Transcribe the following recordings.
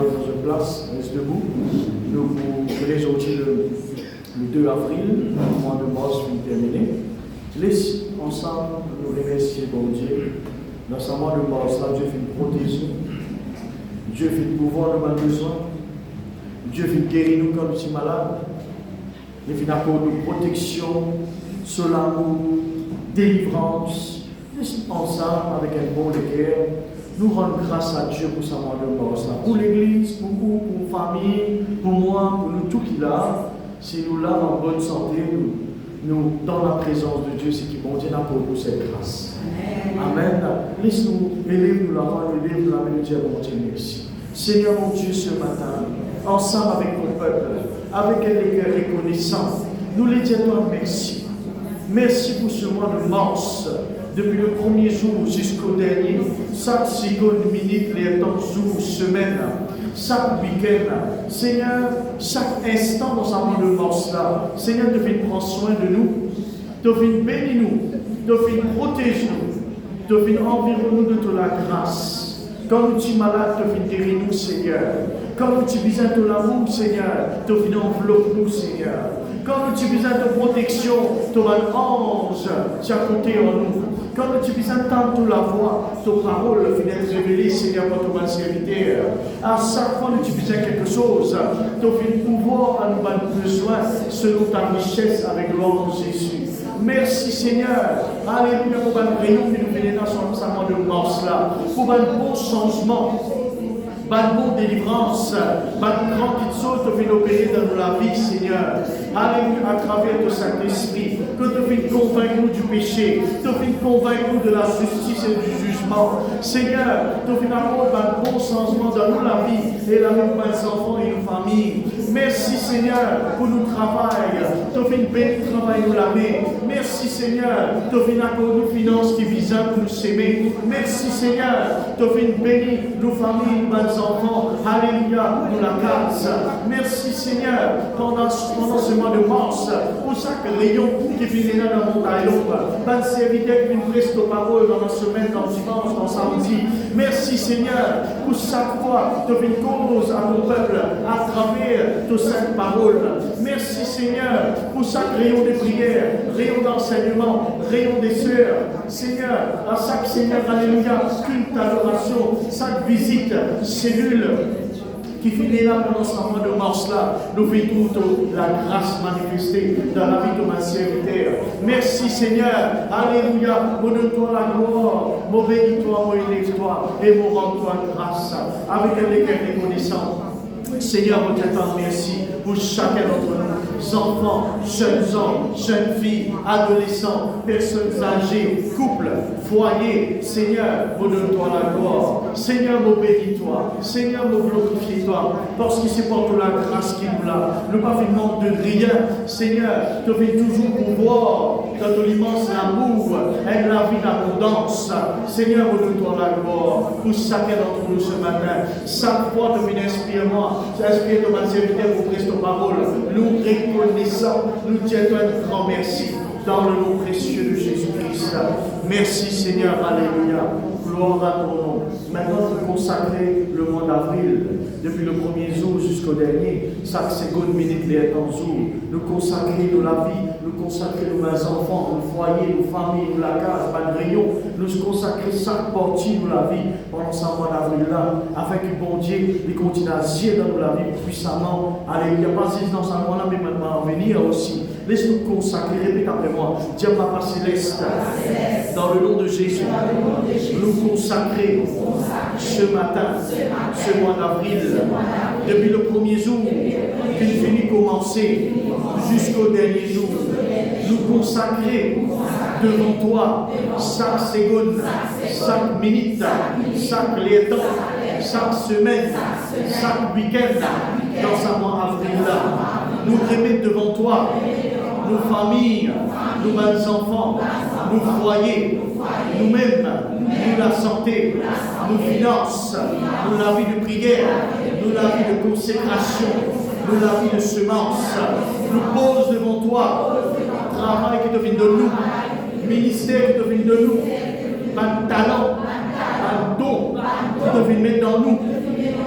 aller dans une place, reste debout. Nous vous aujourd'hui le 2 avril, le mois de mars terminé. Laisse ensemble nous remercier bon Dieu. Dans ce mois de mars, là, Dieu fait une protection. Dieu fait pouvoir nous besoin. Dieu fait guérir nous quand nous sommes malades. Il fait accorder nous protection, sur l'amour, délivrance. Laisse ensemble avec un bon cœur. Nous rendons grâce à Dieu pour ce mois de mars. Pour l'église, pour vous, pour la famille, pour moi, pour nous, tout qu'il a. Si nous là en bonne santé, nous dans la présence de Dieu, c'est qui bon Dieu n'a pour nous cette grâce. Amen. Laisse-nous, élève-nous la main, élève-nous la main, Dieu, bon Dieu, merci. Seigneur mon Dieu, ce matin, ensemble avec ton peuple, avec un cœur reconnaissant, nous les disons merci. Merci pour ce mois de mars, depuis le premier jour jusqu'au dernier, chaque seconde, minute, les temps, jour, semaine, chaque week-end. Seigneur, chaque instant dans ce mois de mars-là, Seigneur, tu viens prendre soin de nous, tu viens bénir nous, tu viens protéger nous, tu viens environner nous de toute la grâce. Quand nous sommes malades, tu viens guérir nous, Seigneur. Quand nous avons besoin de l'amour, Seigneur, tu viens envelopper nous, Seigneur. Quand nous avons besoin de protection, tu as un ange qui a compté en nous. Quand nous avons besoin d'entendre la voix, ta parole vient être révélée, Seigneur, pour ton serviteur. À chaque fois que nous avons besoin de quelque chose, tu viens pouvoir à nous avoir besoin selon ta richesse avec gloire de Jésus. Merci Seigneur. Alléluia pour un rayon qui nous venait dans ce mois de mars là. Pour un bon changement. Pas de bonne délivrance, pas de grande chose que tu viens opérer dans la vie, Seigneur. Alléluia, à travers ton Saint-Esprit, que tu viens convaincre nous du péché, tu viens convaincre nous de la justice et du jugement. Seigneur, tu viens apporter un bon changement dans nous, la vie et la vie de nos enfants et nos familles. Merci, Seigneur, pour nos travail. Tu viens bénir le travail nous la main. Merci, Seigneur, tu viens accorder nos finances qui visent à nous s'aimer. Merci, Seigneur, tu viens bénir nos familles, nos enfants, alléluia, nous la grâce. Merci Seigneur, pendant ce mois de mars, pour chaque rayon qui vient dans la montagne, dans serviteur qui nous presse nos paroles dans la semaine, dans le dimanche, dans le samedi. Merci Seigneur, pour chaque fois que tu viens cause à ton peuple à travers tes saintes paroles. Merci Seigneur, pour chaque rayon de prière, rayon d'enseignement, rayon des sœurs. Seigneur, à chaque Seigneur, alléluia, culte, adoration, chaque visite, cellule qui finit là pendant ce mois de mars là, nous vivons toute la grâce manifestée dans la vie de ma serviteur. Merci Seigneur, alléluia, mon donne-toi la gloire, mon bénis-toi, mon élève-toi et mon rends-toi grâce avec un cœur reconnaissant. Seigneur, on te merci pour chacun d'entre nous, enfants, jeunes hommes, jeunes filles, adolescents, personnes âgées, couples, foyers. Seigneur, vous donne-toi la gloire. Seigneur, vous bénis-toi. Seigneur, vous glorifie-toi. Parce que c'est pour toute la grâce qui nous l'a. Nous pas fait manque de rien. Seigneur, tu fais toujours pouvoir dans ton immense amour et la vie d'abondance. Seigneur, vous donne-toi la gloire pour chacun d'entre nous ce matin. Chaque fois, tu viens inspire-moi. Inspire ton serviteur pour prêcher ton parole. Nous reconnaissons, nous disons un grand merci dans le nom précieux de Jésus-Christ. Merci Seigneur, alléluia. Gloire à ton nom. Maintenant, nous consacrer le mois d'avril, depuis le premier jour jusqu'au dernier, chaque seconde, minute, les temps, jour. Nous consacrer de la vie, nous consacrer nos enfants, nos foyers, nos familles, la case, pas de rayon. Nous consacrer chaque partie de la vie pendant ce mois d'avril-là, afin que bon Dieu il continue à agir dans la vie puissamment. Alléluia. Pas juste dans ce mois-là, mais maintenant à venir aussi. Laisse-nous consacrer, répète après moi. Dieu Papa Céleste, dans le nom de Jésus, nous consacrer ce matin, ce mois d'avril, depuis le premier jour qu'il finit commencer jusqu'au dernier jour, nous consacrer devant toi chaque seconde, chaque minute, chaque temps, chaque semaine, chaque week-end dans ce mois d'avril-là. Nous remettre devant toi nos familles, nos enfants, nos foyers, nous-mêmes, nous la santé, nos finances, nous la vie de prière, nous la vie de consécration, nous la vie de semence. Nous pose devant toi, travail qui te vient de nous, ministère qui te vient de nous, un talent, un don qui te vient mettre dans nous.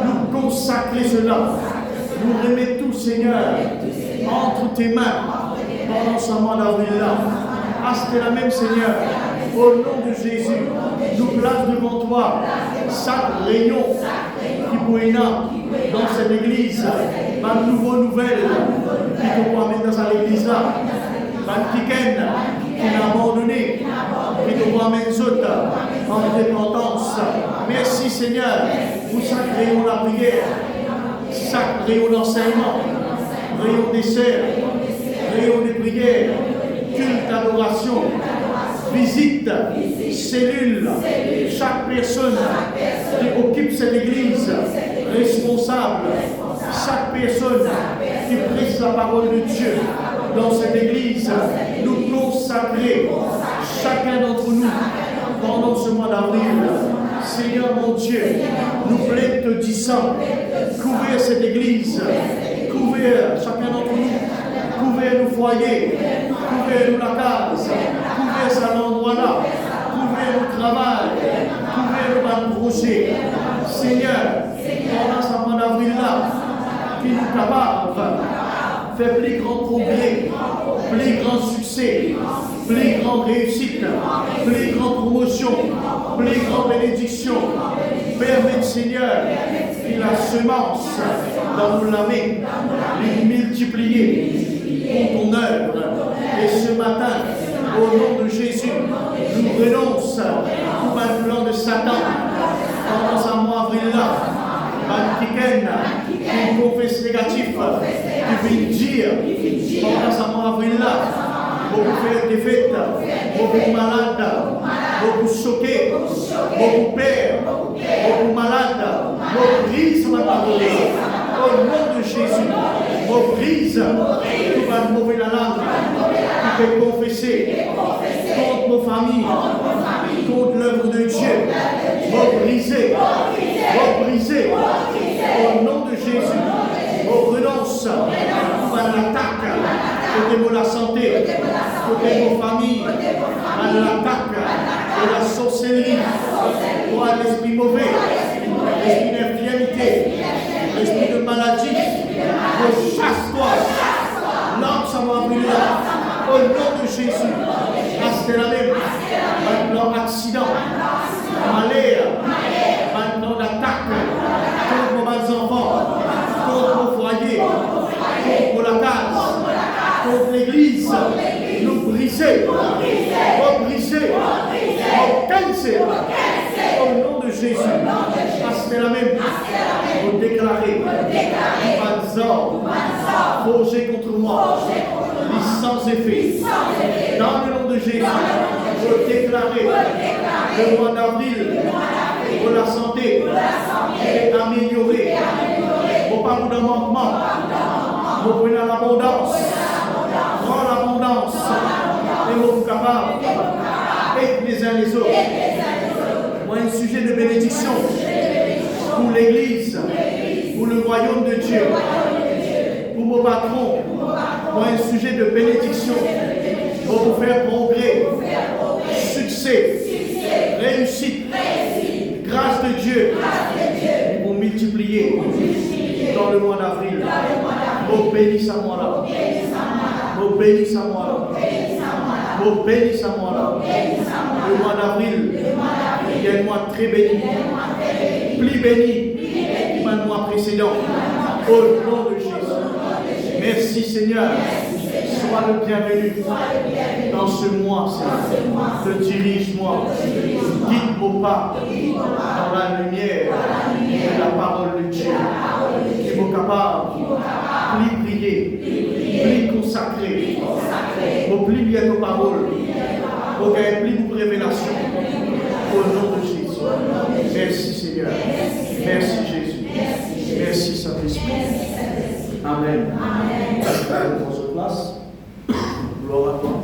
nous consacrer cela. Nous remettre tout, Seigneur, entre tes mains pendant ce mois d'avril-là. Acheter la même, Seigneur, au nom de Jésus, nous place devant toi chaque réunion qui pourrait dans cette église, par nouveau nouvelle qui te amène dans cette église-là, par Tiken qui l'a abandonné, qui te amène autres en repentance. Merci Seigneur pour chaque rayon de la prière, chaque rayon d'enseignement, rayon des sœurs, rayon de prière, culte, adoration, visite, cellule, chaque personne qui occupe cette église, responsable, chaque personne qui prêche la parole de Dieu dans cette église, nous consacrer, chacun d'entre nous, pendant ce mois d'avril. Seigneur mon Dieu, nous plaît te disant, couvrir cette église, couvrir chacun d'entre nous, couvrir nos foyers, couvrir nous la case, couvrir cet endroit-là, couvrir nos travail, couvrir nos projets. Seigneur, pendant ce mois d'avril-là, qui nous capable de faire plus grand progrès, plus grand succès, plus grande réussite, plus grande promotion, plus grande bénédiction. Permets, Seigneur, que la semence dans nos mains, les multiplier pour ton œuvre. Et ce matin, au nom de Jésus, nous renonçons pour un plan de Satan pendant ce mois avril-là. Qui confesse négatif, qui veut dire pendant ce mois avril-là, beaucoup faire des fêtes, beaucoup malades, beaucoup choqués, beaucoup pères, beaucoup malades, beaucoup brise ma parole. Au nom de Jésus, vous brise tout va mauvais la langue, qui peut confesser contre nos familles, contre l'œuvre de Dieu. Vous brisez, vous brisez. Au nom de Jésus, on renonce à l'attaque côté de la santé, côté de nos familles, à l'attaque de la sorcellerie, pour l'esprit mauvais, l'esprit d'infirmité, l'esprit de maladie. Je chasse-toi, lance à moi là, au nom de Jésus, Astélalem, un plan accident, malheur, un plan d'attaque. Contre nos enfants, contre nos foyers, contre la case, contre l'église, nous briser, rebriser, cancer. Au nom de Jésus, parce que la même, vous déclarez, projet contre moi, sans effet. Dans le nom de Jésus, vous déclarez le mois d'avril pour la santé est amélioré. Vous parlez d'un manquement. Vous prenez l'abondance. Prends l'abondance. Et vous êtes capables d'aider les uns les autres. Moi, un sujet de bénédiction pour l'Église, pour le royaume de Dieu, pour mon patron. Moi, un sujet de bénédiction pour vous faire progrès, succès, réussite. Grâce de Dieu pour multiplier dans le mois d'avril. Vous bénisse à moi là. Vous bénisse à moi là. Vous bénisse à moi là. Le mois d'avril, il y a un mois très béni. Plus béni que le mois précédent. Au nom de Jésus. Merci Seigneur. Sois le bienvenu dans ce mois, Seigneur. Dirige-moi, guide mon pas dans la lumière de la parole de Dieu. Qui est capable de prier, plus consacré, pour plus lire nos paroles, pour gagner plus de révélations. Au nom de Jésus. Merci Seigneur. Merci Jésus. Merci Saint-Esprit. Amen. Amen. Dans cette place. Gloire à toi.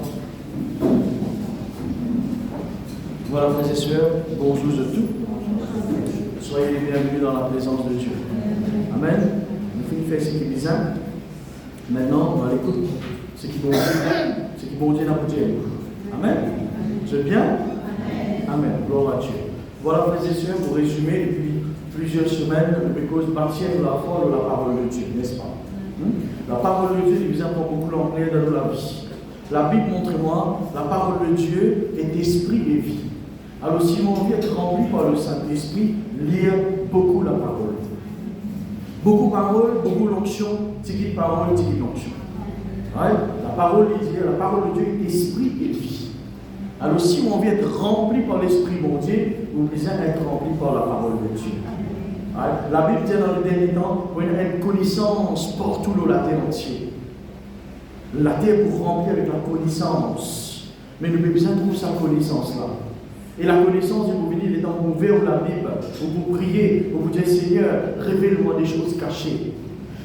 Voilà, frères et sœurs, bonjour de tout. Soyez les bienvenus dans la présence de Dieu. Amen. Nous finissons faire ce qui est bizarre. Maintenant, on va l'écouter. Ce qui bon Dieu n'a pas dit. Amen. C'est bien? Amen. Gloire à Dieu. Voilà, frères et sœurs, pour résumer, depuis plusieurs semaines, because bâtir la foi de la parole de Dieu, n'est-ce pas? La parole de Dieu, nous avons beaucoup l'anglais dans la vie. La Bible montre-moi, la parole de Dieu est esprit et vie. Alors si mon vie est rempli par le Saint-Esprit, lire beaucoup la parole. Beaucoup de paroles, beaucoup d'onction, c'est qui parole, c'est qui l'onction. Ouais? La parole de Dieu est esprit et vie. Alors si mon vie est rempli par l'esprit mon Dieu, vous devez être rempli par la parole de Dieu. Ouais? La Bible dit dans le dernier temps, vous avez une connaissance pour tout le la terre entière. La terre pour remplir avec la connaissance. Mais nous avons besoin de trouver sa connaissance-là. Et la connaissance, vous venez, il est dans vous ouvrir la Bible, vous priez, vous vous dites, Seigneur, révèle-moi des choses cachées.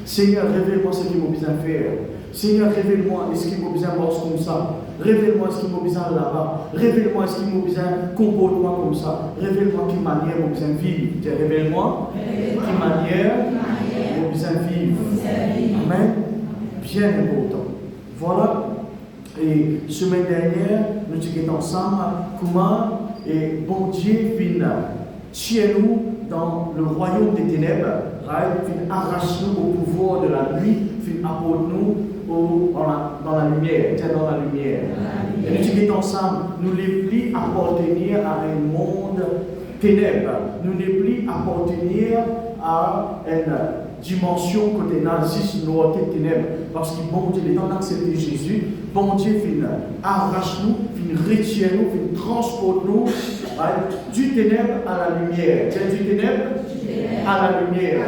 Seigneur, révèle-moi ce qu'il m'a besoin de faire. Seigneur, révèle-moi ce qu'il m'a besoin de voir comme ça. Révèle-moi ce qu'il m'a besoin là-bas. Révèle-moi ce qu'il m'a besoin de comportement comme ça. Révèle-moi quelle manière m'a besoin de vivre. Révèle-moi quelle manière m'a besoin de vivre. Amen. Bien important. Voilà. Et semaine dernière, nous étions ensemble comment et bon Dieu vient chez nous dans le royaume des ténèbres, vient arracher nous au pouvoir de la nuit, vient apporter nous dans la lumière, dans la lumière. Et nous étions ensemble, nous ne voulons plus appartenir à un monde ténèbres, nous ne voulons plus appartenir à une dimension côté nazis, noir ténèbres, parce que bon Dieu, étant d'accepter Jésus, bon Dieu vient arrache nous, vient retire nous, vient transporte nous du ténèbre à la lumière. Du ténèbre à la lumière.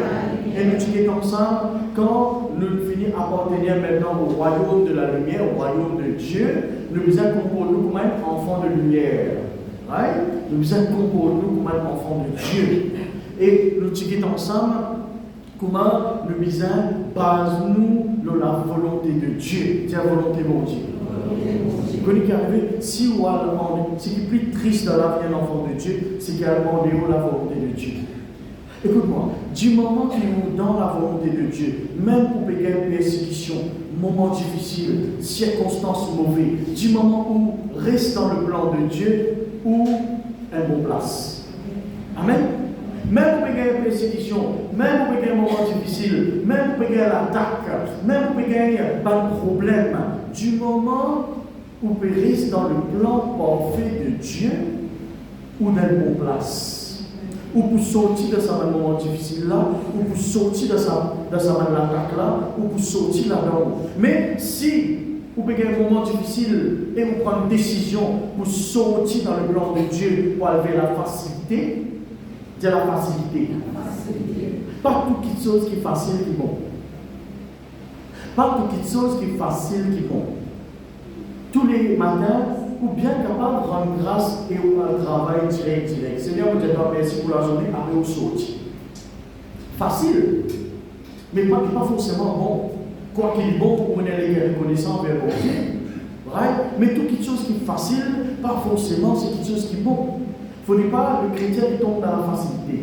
Et nous sommes ensemble quand nous finissons appartenir maintenant au royaume de la lumière, au royaume de Dieu, nous nous comportons comme un enfant de lumière. Nous nous comportons comme un enfant de Dieu. Et nous sommes ensemble comment nous basons-nous sur la volonté de Dieu. C'est la volonté de Dieu. Si vous avez ce qui est plus triste dans la vie d'un enfant de Dieu, c'est qu'il a demandé la volonté de Dieu. Écoute-moi, du moment que nous sommes dans la volonté de Dieu, même pour payer une persécution, moment difficile, circonstances mauvaises, du moment où reste dans le plan de Dieu, ou un bon place. Amen. Même pour payer une persécution, même pour payer un moment difficile, même pour payer l'attaque, même pour payer un problème, du moment où vous restez dans le plan parfait de Dieu, ou dans une bonne place, ou pour sortir de ce moment difficile là, ou pour sortir de sa attaque là, ou pour sortir là-dedans. Mais si vous prenez un moment difficile et vous prenez une décision pour sortir dans le plan de Dieu, pour avoir la facilité, c'est la facilité. Pas toute chose qui est facile qui est bon. Pas toute chose qui est facile qui est bon. Tous les matins, ou bien capable de rendre grâce et au travail direct. Seigneur, vous êtes merci pour la journée, après vous sortir. Facile, mais pas forcément bon. Quoi qu'il est bon, on est les reconnaissants vers bon Dieu. Mais toute chose qui est facile, pas forcément c'est quelque chose qui est bon. Il ne faut pas le chrétien qui tombe dans la facilité.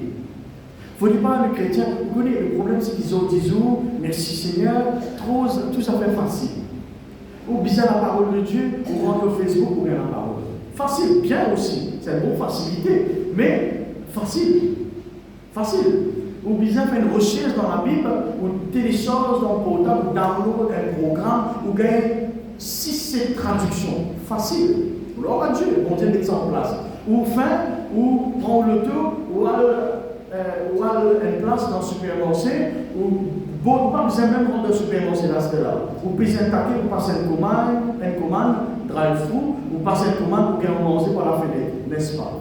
Il ne faut pas le chrétien, vous connaissez le problème, c'est qu'ils ont dit merci Seigneur, tout ça fait facile. Ou bien la parole de Dieu, ou rentre au Facebook, ou bien la parole. Facile, bien aussi, c'est une bonne facilité, mais facile. Facile. Ou bien faire une recherche dans la Bible, ou télécharge dans le portable, ou download un programme, ou gagne 6-7 traductions. Facile. Gloire à Dieu, on tient l'exemple en place. Ou ou prendre le tour, ou aller une place dans le supermarché, ou pas besoin même rendre le supermarché là, ou puis un paquet, ou passer une commande, drive-thru, ou passer une commande pour manger par la fenêtre, n'est-ce pas?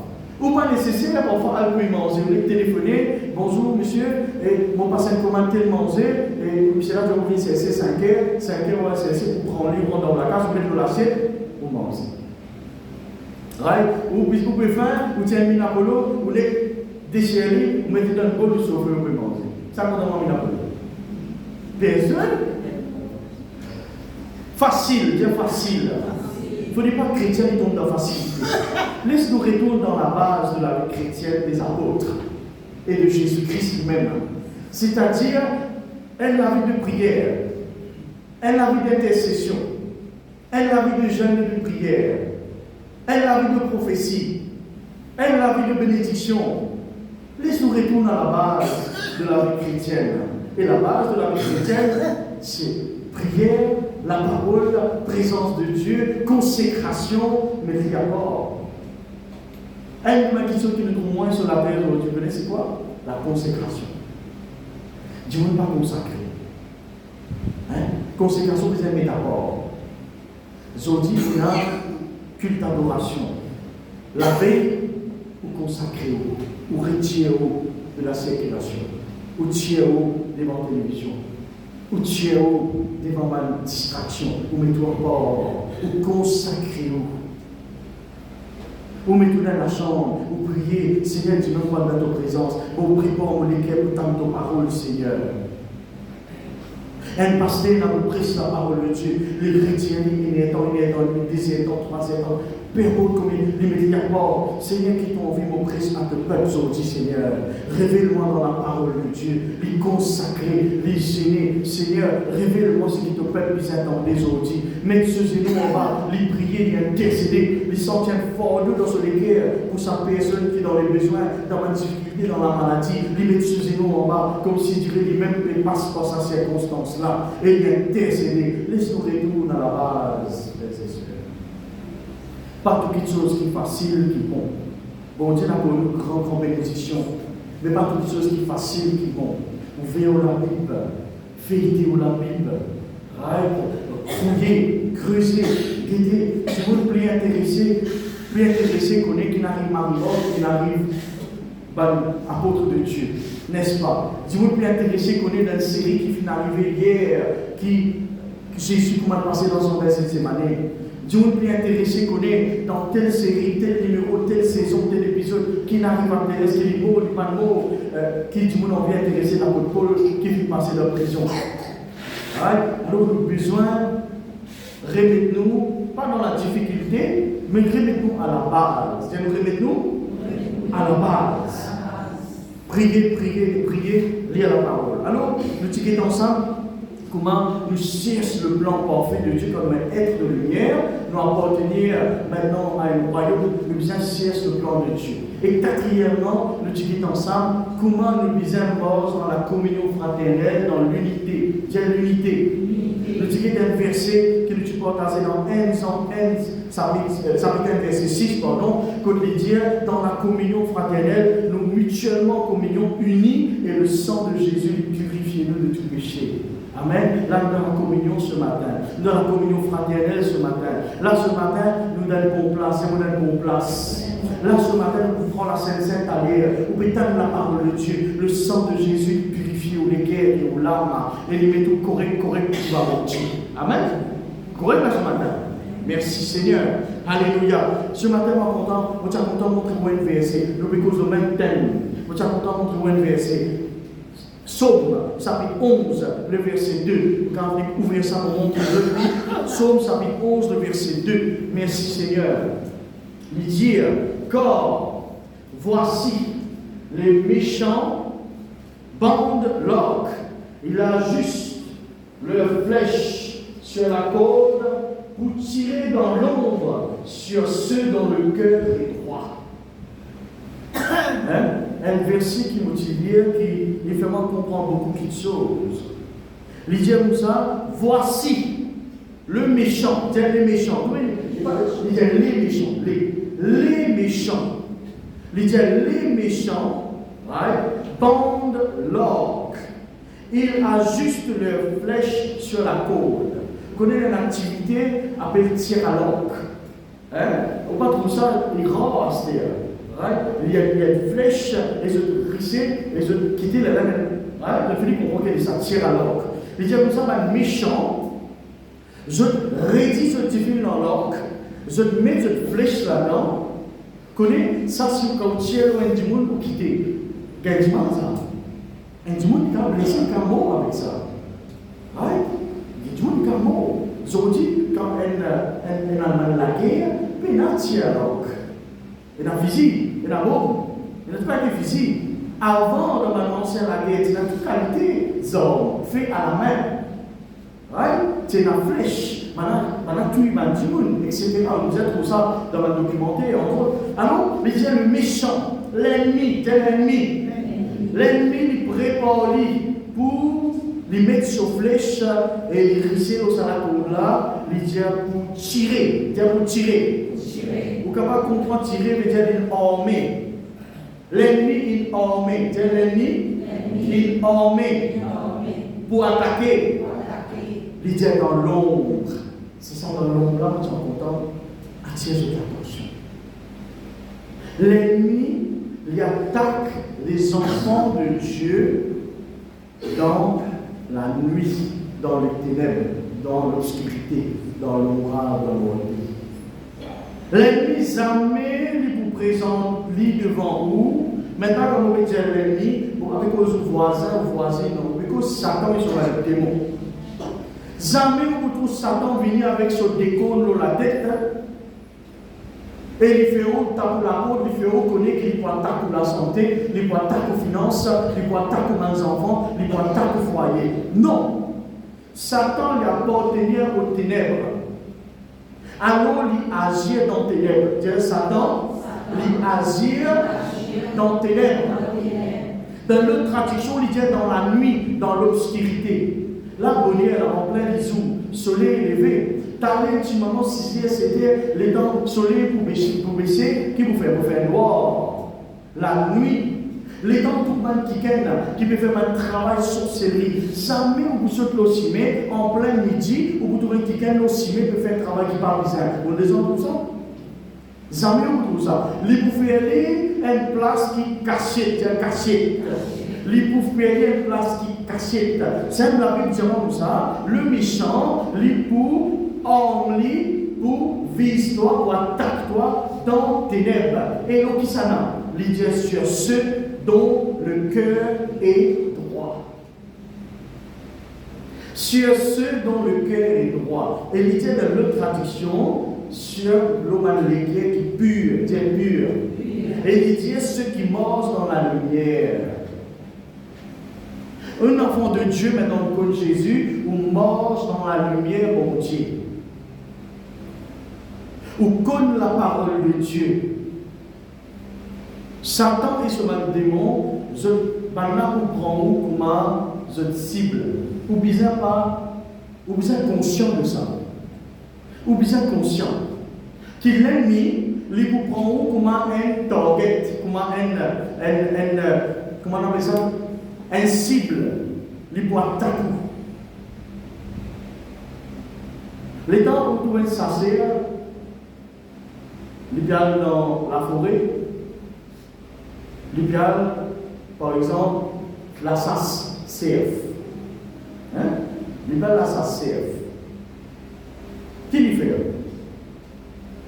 Ou pas nécessaire, parfois, aller manger, vous voulez téléphoner, bonjour monsieur, et vous passez une commande tel manger, et monsieur là, je vous dis, c'est 5 heures, on va chercher pour prendre le livre dans la case, vous mettez l'assiette, vous mangez. Ou vous pouvez faire, vous tenez un minapolo, vous les déchirez, vous mettez dans le bol du sauveur, vous pouvez manger. Ça, qu'on a un minapolo. Personne. Facile, bien facile. Il ne faut pas que les chrétiens tombent dans la facilité. Laisse-nous retourner dans la base de la vie chrétienne des apôtres et de Jésus-Christ lui-même. C'est-à-dire, elle a vie de prière, elle a vie d'intercession, elle a vie de jeûne et de prière, elle a vie de prophétie, elle a vie de bénédiction, Laisse-nous retourner à la base de la vie chrétienne. Et la base de la vie chrétienne, c'est prière, la parole, la présence de Dieu, consécration, mais il y a pas. Une question qui nous trouve moins sur la terre aujourd'hui, vous connaissez quoi? La consécration. Dis-moi pas consacré. Consécration, c'est une métaphore. Aujourd'hui, il y a culte d'adoration. La veille, ou consacré, ou retiré de la circulation, ou tiré devant la télévision, ou tiré devant ma distraction, ou mets-toi bord, ou consacré. Ou mettez dans la chambre, ou priez, Seigneur, tu me vois dans ta présence, ou prie pour lesquels pour tendre ta parole, Seigneur. Un pasteur nous prêche la parole de Dieu. Les chrétiens, il est dans le désert, dans 3 ans. Père, comme il me dit d'abord, Seigneur, qui t'ont envie de prêcher à ton peuple aujourd'hui, Seigneur. Révèle-moi dans la parole de Dieu, les consacrer, les gêner. Seigneur, révèle-moi ce qui ton peuple les attend aujourd'hui. Mets ce zélo en bas, les prier, les intercéder, les sentir fort dans son guerre pour sa personne qui est dans les besoins, dans la difficulté, dans la maladie. Les mettre ce zélo en bas, comme si Dieu lui-même passe par sa circonstance-là. Et les intercéder. Laisse-nous retourner à la base, frères et sœurs. Pas toute chose qui est facile, qui est bon. Bon, Dieu n'a pas une grande bénédiction, mais pas toute chose qui est facile, qui est bon. Ouvrez la Bible, feuilletez la Bible, fouillez, creusez, guettez. Si vous plus intéressé, qu'on est qui n'arrive pas à qui n'arrive apôtre de Dieu, n'est-ce pas? Si vous plus intéressé qu'on est dans une série qui vient d'arriver hier, qui Jésus comment passé dans son verset cette année. Dieu nous plus intéressé qu'on est dans telle série, tel numéro, telle saison, tel épisode qui n'arrive pas à intéresser, qui est beau, qui n'est pas beau, qui dit nous envie intéresser l'apôtre Paul qui vit passer dans la prison. Alors nous avons besoin, remettez-nous, pas dans la difficulté, mais remettez-nous à la base. Remettez-nous à la base. Priez, lire la parole. Alors, nous disons ensemble comment nous cherchons le plan parfait de Dieu comme un être de lumière, nous appartenir maintenant à un royaume, nous disons chercher le plan de Dieu. Et quatrièmement, nous disons ensemble comment nous disons dans la communion fraternelle, dans l'unité. Dieu l'unité. Nous disons un verset que nous partageons dans 1 chapitre 1, verset 6, que nous dit dans la communion fraternelle, nous mutuellement communions unis et le sang de Jésus purifie-nous de tout péché. Amen. Là, nous dans la communion ce matin. Nous dans la communion fraternelle ce matin. Là, ce matin, nous dans le bon place. Nous dans le bon place. Là, ce matin, nous prenons la Sainte Allière. Nous pétons la parole de Dieu. Le sang de Jésus purifie aux guerres et aux larmes. Et nous mettons correct pour Dieu. Amen. Correct là ce matin. Merci Seigneur. Alléluia. Ce matin, nous sommes contents de montrer un verset. Nous avons le même thème. Nous sommes contents de montrer un verset. Psaume, chapitre 11, le verset 2. Quand vous ouvrez ça, vous montrez le Psaume, chapitre 11, le verset 2. Merci Seigneur. Il dit, car voici les méchants bandent l'orque. Il ajuste leur flèche sur la corde pour tirer dans l'ombre sur ceux dont le cœur est droit. Un verset qui motive, qui fait moi comprendre beaucoup de choses. Il dit comme ça, voici le méchant, c'est les méchants. Il dit les méchants, les méchants. Il dit les méchants, bandent l'orque. Ils ajustent leur flèche sur la corde. Vous connaissez une activité appelée tir à l'orque. On va trouver ça, les grands c'est il y a une flèche, les autres risser, les autres quitter la même. Il faut qu'on regarde ça, tire à l'orque. Il dit comme ça, méchant, je rédis ce petit dans l'orque, je mets cette flèche là-dedans, connais ça, c'est quand tu tires un démon pour quitter. Quel démon ça? Un démon qui a blessé, qui a mort avec ça. Un démon qui a mort. Aujourd'hui, quand un Allemand la guerre, il a tiré à l'orque. Il a fusil, il a bombe, il n'a pas de fusil. Avant de m'annoncer la guerre, il a toute qualité d'armes fait à la main. C'est une flèche. Maintenant, tout le monde, etc. Vous êtes pour ça dans le documentaire, entre autres. Alors, il dit le méchant, l'ennemi, tel ennemi. L'ennemi il prépare pour les mettre sur flèche et les risser au salaton là, il dit pour tirer. Vous pouvez comprendre tirer, veut dire une armée. L'ennemi une armée. L'ennemi une armée pour attaquer. Il dit dans l'ombre. C'est ça dans l'ombre là, tu es content. Attire votre attention. L'ennemi, il attaque les enfants de Dieu dans la nuit, dans les ténèbres, dans l'obscurité, dans l'orage, dans l'orage. L'ennemi armé, il vous présente lui devant vous. Maintenant, quand vous dites l'ennemi, avec vos voisins, non, parce que Satan est sur un démon. Jamais vous trouvez Satan venir avec son décolle dans la tête. Et les féroces tapent la peau, les féroces connaissent qu'ils peuvent attaquer la santé, ils peuvent attaquer les finances, ils peuvent attaquer les enfants, ils peuvent attaquer le foyer. Non! Satan lui appartenait aux ténèbres. Alors il agit dans les ténèbres. Dire Satan, il agit dans les ténèbres. Dans l'autre traduction, il dit dans la nuit, dans l'obscurité. La bonnière en plein jour, soleil élevé. T'allais intimement 6 heures, 7 heures, les temps soleil pour baisser, qui vous fait noir. La nuit, les temps tout le monde qui peut faire un travail sorcellerie. Jamais vous sautez au cimé, en plein midi, ou vous trouvez quelqu'un au cimé peut faire un travail qui parle bizarre. Vous les entendez ça? Jamais vous trouvez ça. Les vous faire aller une place qui cachette. Les pouvez payer une place qui cachette. C'est la Bible dit comme ça. Le méchant, les pour en lit pour vise toi ou attaque toi dans tes ténèbres. Et l'eau qui s'en a, il dit sur ceux dont le cœur est droit. Sur ceux dont le cœur est droit. Et il dit dans l'autre traduction, sur l'homme qui est pur, Et il dit ceux qui marchent dans la lumière. Un enfant de Dieu, maintenant, comme Jésus, ou marche dans la lumière, mon Dieu. Ou connaît la parole de Dieu. Satan est sur un démon, je maintenant vous prends comme je cible. Ou bien pas, ou bien conscient de ça. Ou bien conscient. Qu'il l'ennemi, il vous prend comme un target, comme comment on appelle ça? Un cible, il peut attaquer. Les temps où vous trouvez ça, c'est l'idéal dans la forêt, l'idéal, par exemple, la SAS CF. L'idéal la SAS CF. Qui l'y fait?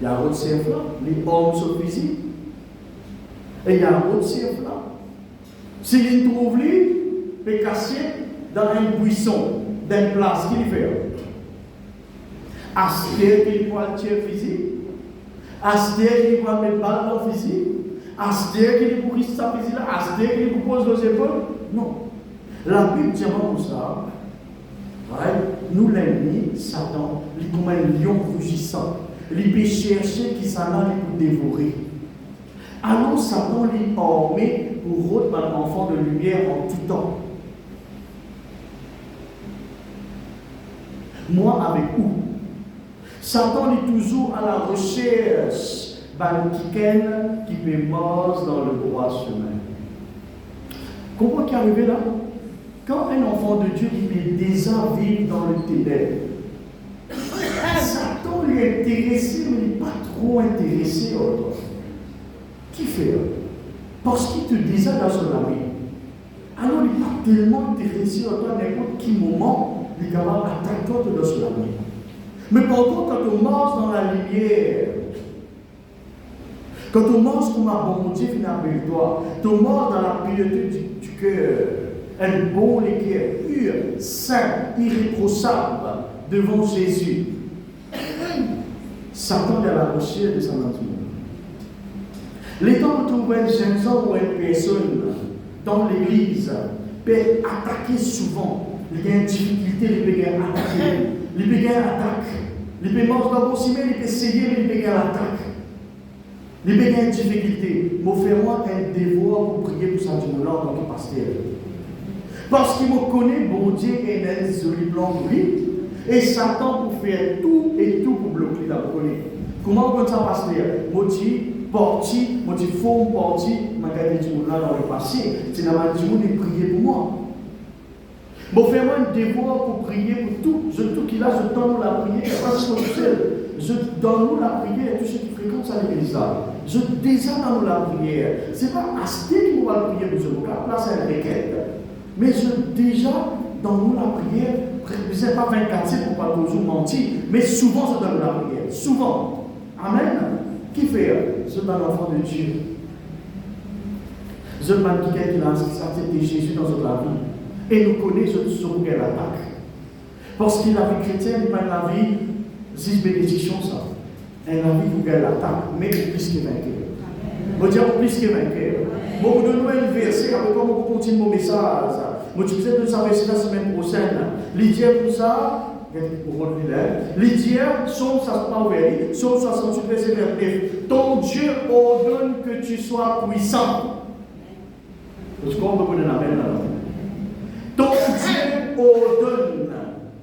Il y a un autre CF là, les hommes sont physiques. Et il y a un autre CF là. S'il trouve lui, il peut cacher dans un buisson, dans une place, qui l'y fait? Aspire qu'il voit le tir physique. Aspire qu'il voit mettre balle dans le physique. Aspire qu'il pour sa physique. Aspire qu'il pose aux épaules. Non. La Bible dit comme ça. Ouais. Nous, l'ennemi, Satan, il est comme un lion rugissant. Il peut chercher qui s'en a pour dévorer. Alors Satan est armé pour rôder un enfant de lumière en tout temps. Moi avec vous. Satan est toujours à la recherche d'un quelqu'un qui peut marcher dans le droit chemin. Comment qui est arrivé là? Quand un enfant de Dieu qui peut déjà vivre dans le ténèbre, Satan lui est intéressé, mais il n'est pas trop intéressé. Qui fait? Parce qu'il te déjà dans son ami. Alors il n'est pas tellement intéressé à toi, n'importe quel moment, il est capable d'attaquer toi dans son ami. Mais par contre, quand on marche dans la lumière, quand on marche comme un bon Dieu qui n'appelle toi, tu marches dans la pureté du cœur, un bon cœur pur, saint, irréprochable devant Jésus. Satan est à la recherche de sa nature. Les temps où tu vois un jeune homme ou une personne dans l'église peut attaquer souvent. Il y a une difficulté, il peut attaquer. Il peut attaquer. Il peut manger dans le ciment, il peut essayer, mais il peut attaquer. Les bénéfices une difficulté, je fais moi un devoir pour prier pour ça du monde en tant que pasteur. Parce qu'il me connaît, bon Dieu, et un joli plan pour lui. Et Satan pour faire tout et tout pour bloquer la connaître. Comment on peut ça pasteur? Je dis, parti, je dis, faut parti, je vais dire là dans le passé. C'est dans ma dit, de prier pour moi. Je fais moi un devoir pour prier pour tout. Tout qui là, je donne la prière, parce que je sais. Je donne la prière à tous ceux qui fréquentent ça l'église là. Je déjà dans la prière. Ce n'est pas acheter qui va prier pour ce moment là, c'est une requête. Mais je déjà dans la prière, je ne sais pas 24/7 pour pas toujours mentir, mais souvent je donne la prière. Souvent. Amen. Qui fait? Je donne l'enfant de Dieu. Je demande quelqu'un qui a accepté Jésus dans notre vie. Et nous connaissons ce qu'elle attaque. Parce que la vie chrétienne n'est pas la vie, 6 bénédictions, ça. Et la vie pour qu'elle attaque, mais plus que vainqueur. Je dis plus que vainqueur. Je vous donne un verset, après comment vous continuez mon message. Je vous dis que vous savez, c'est la semaine prochaine. L'idée pour ça, l'idée, Psaume 68, verset 29. Ton Dieu ordonne que tu sois puissant. Est-ce qu'on peut vous donner la main là? Ton Dieu ordonne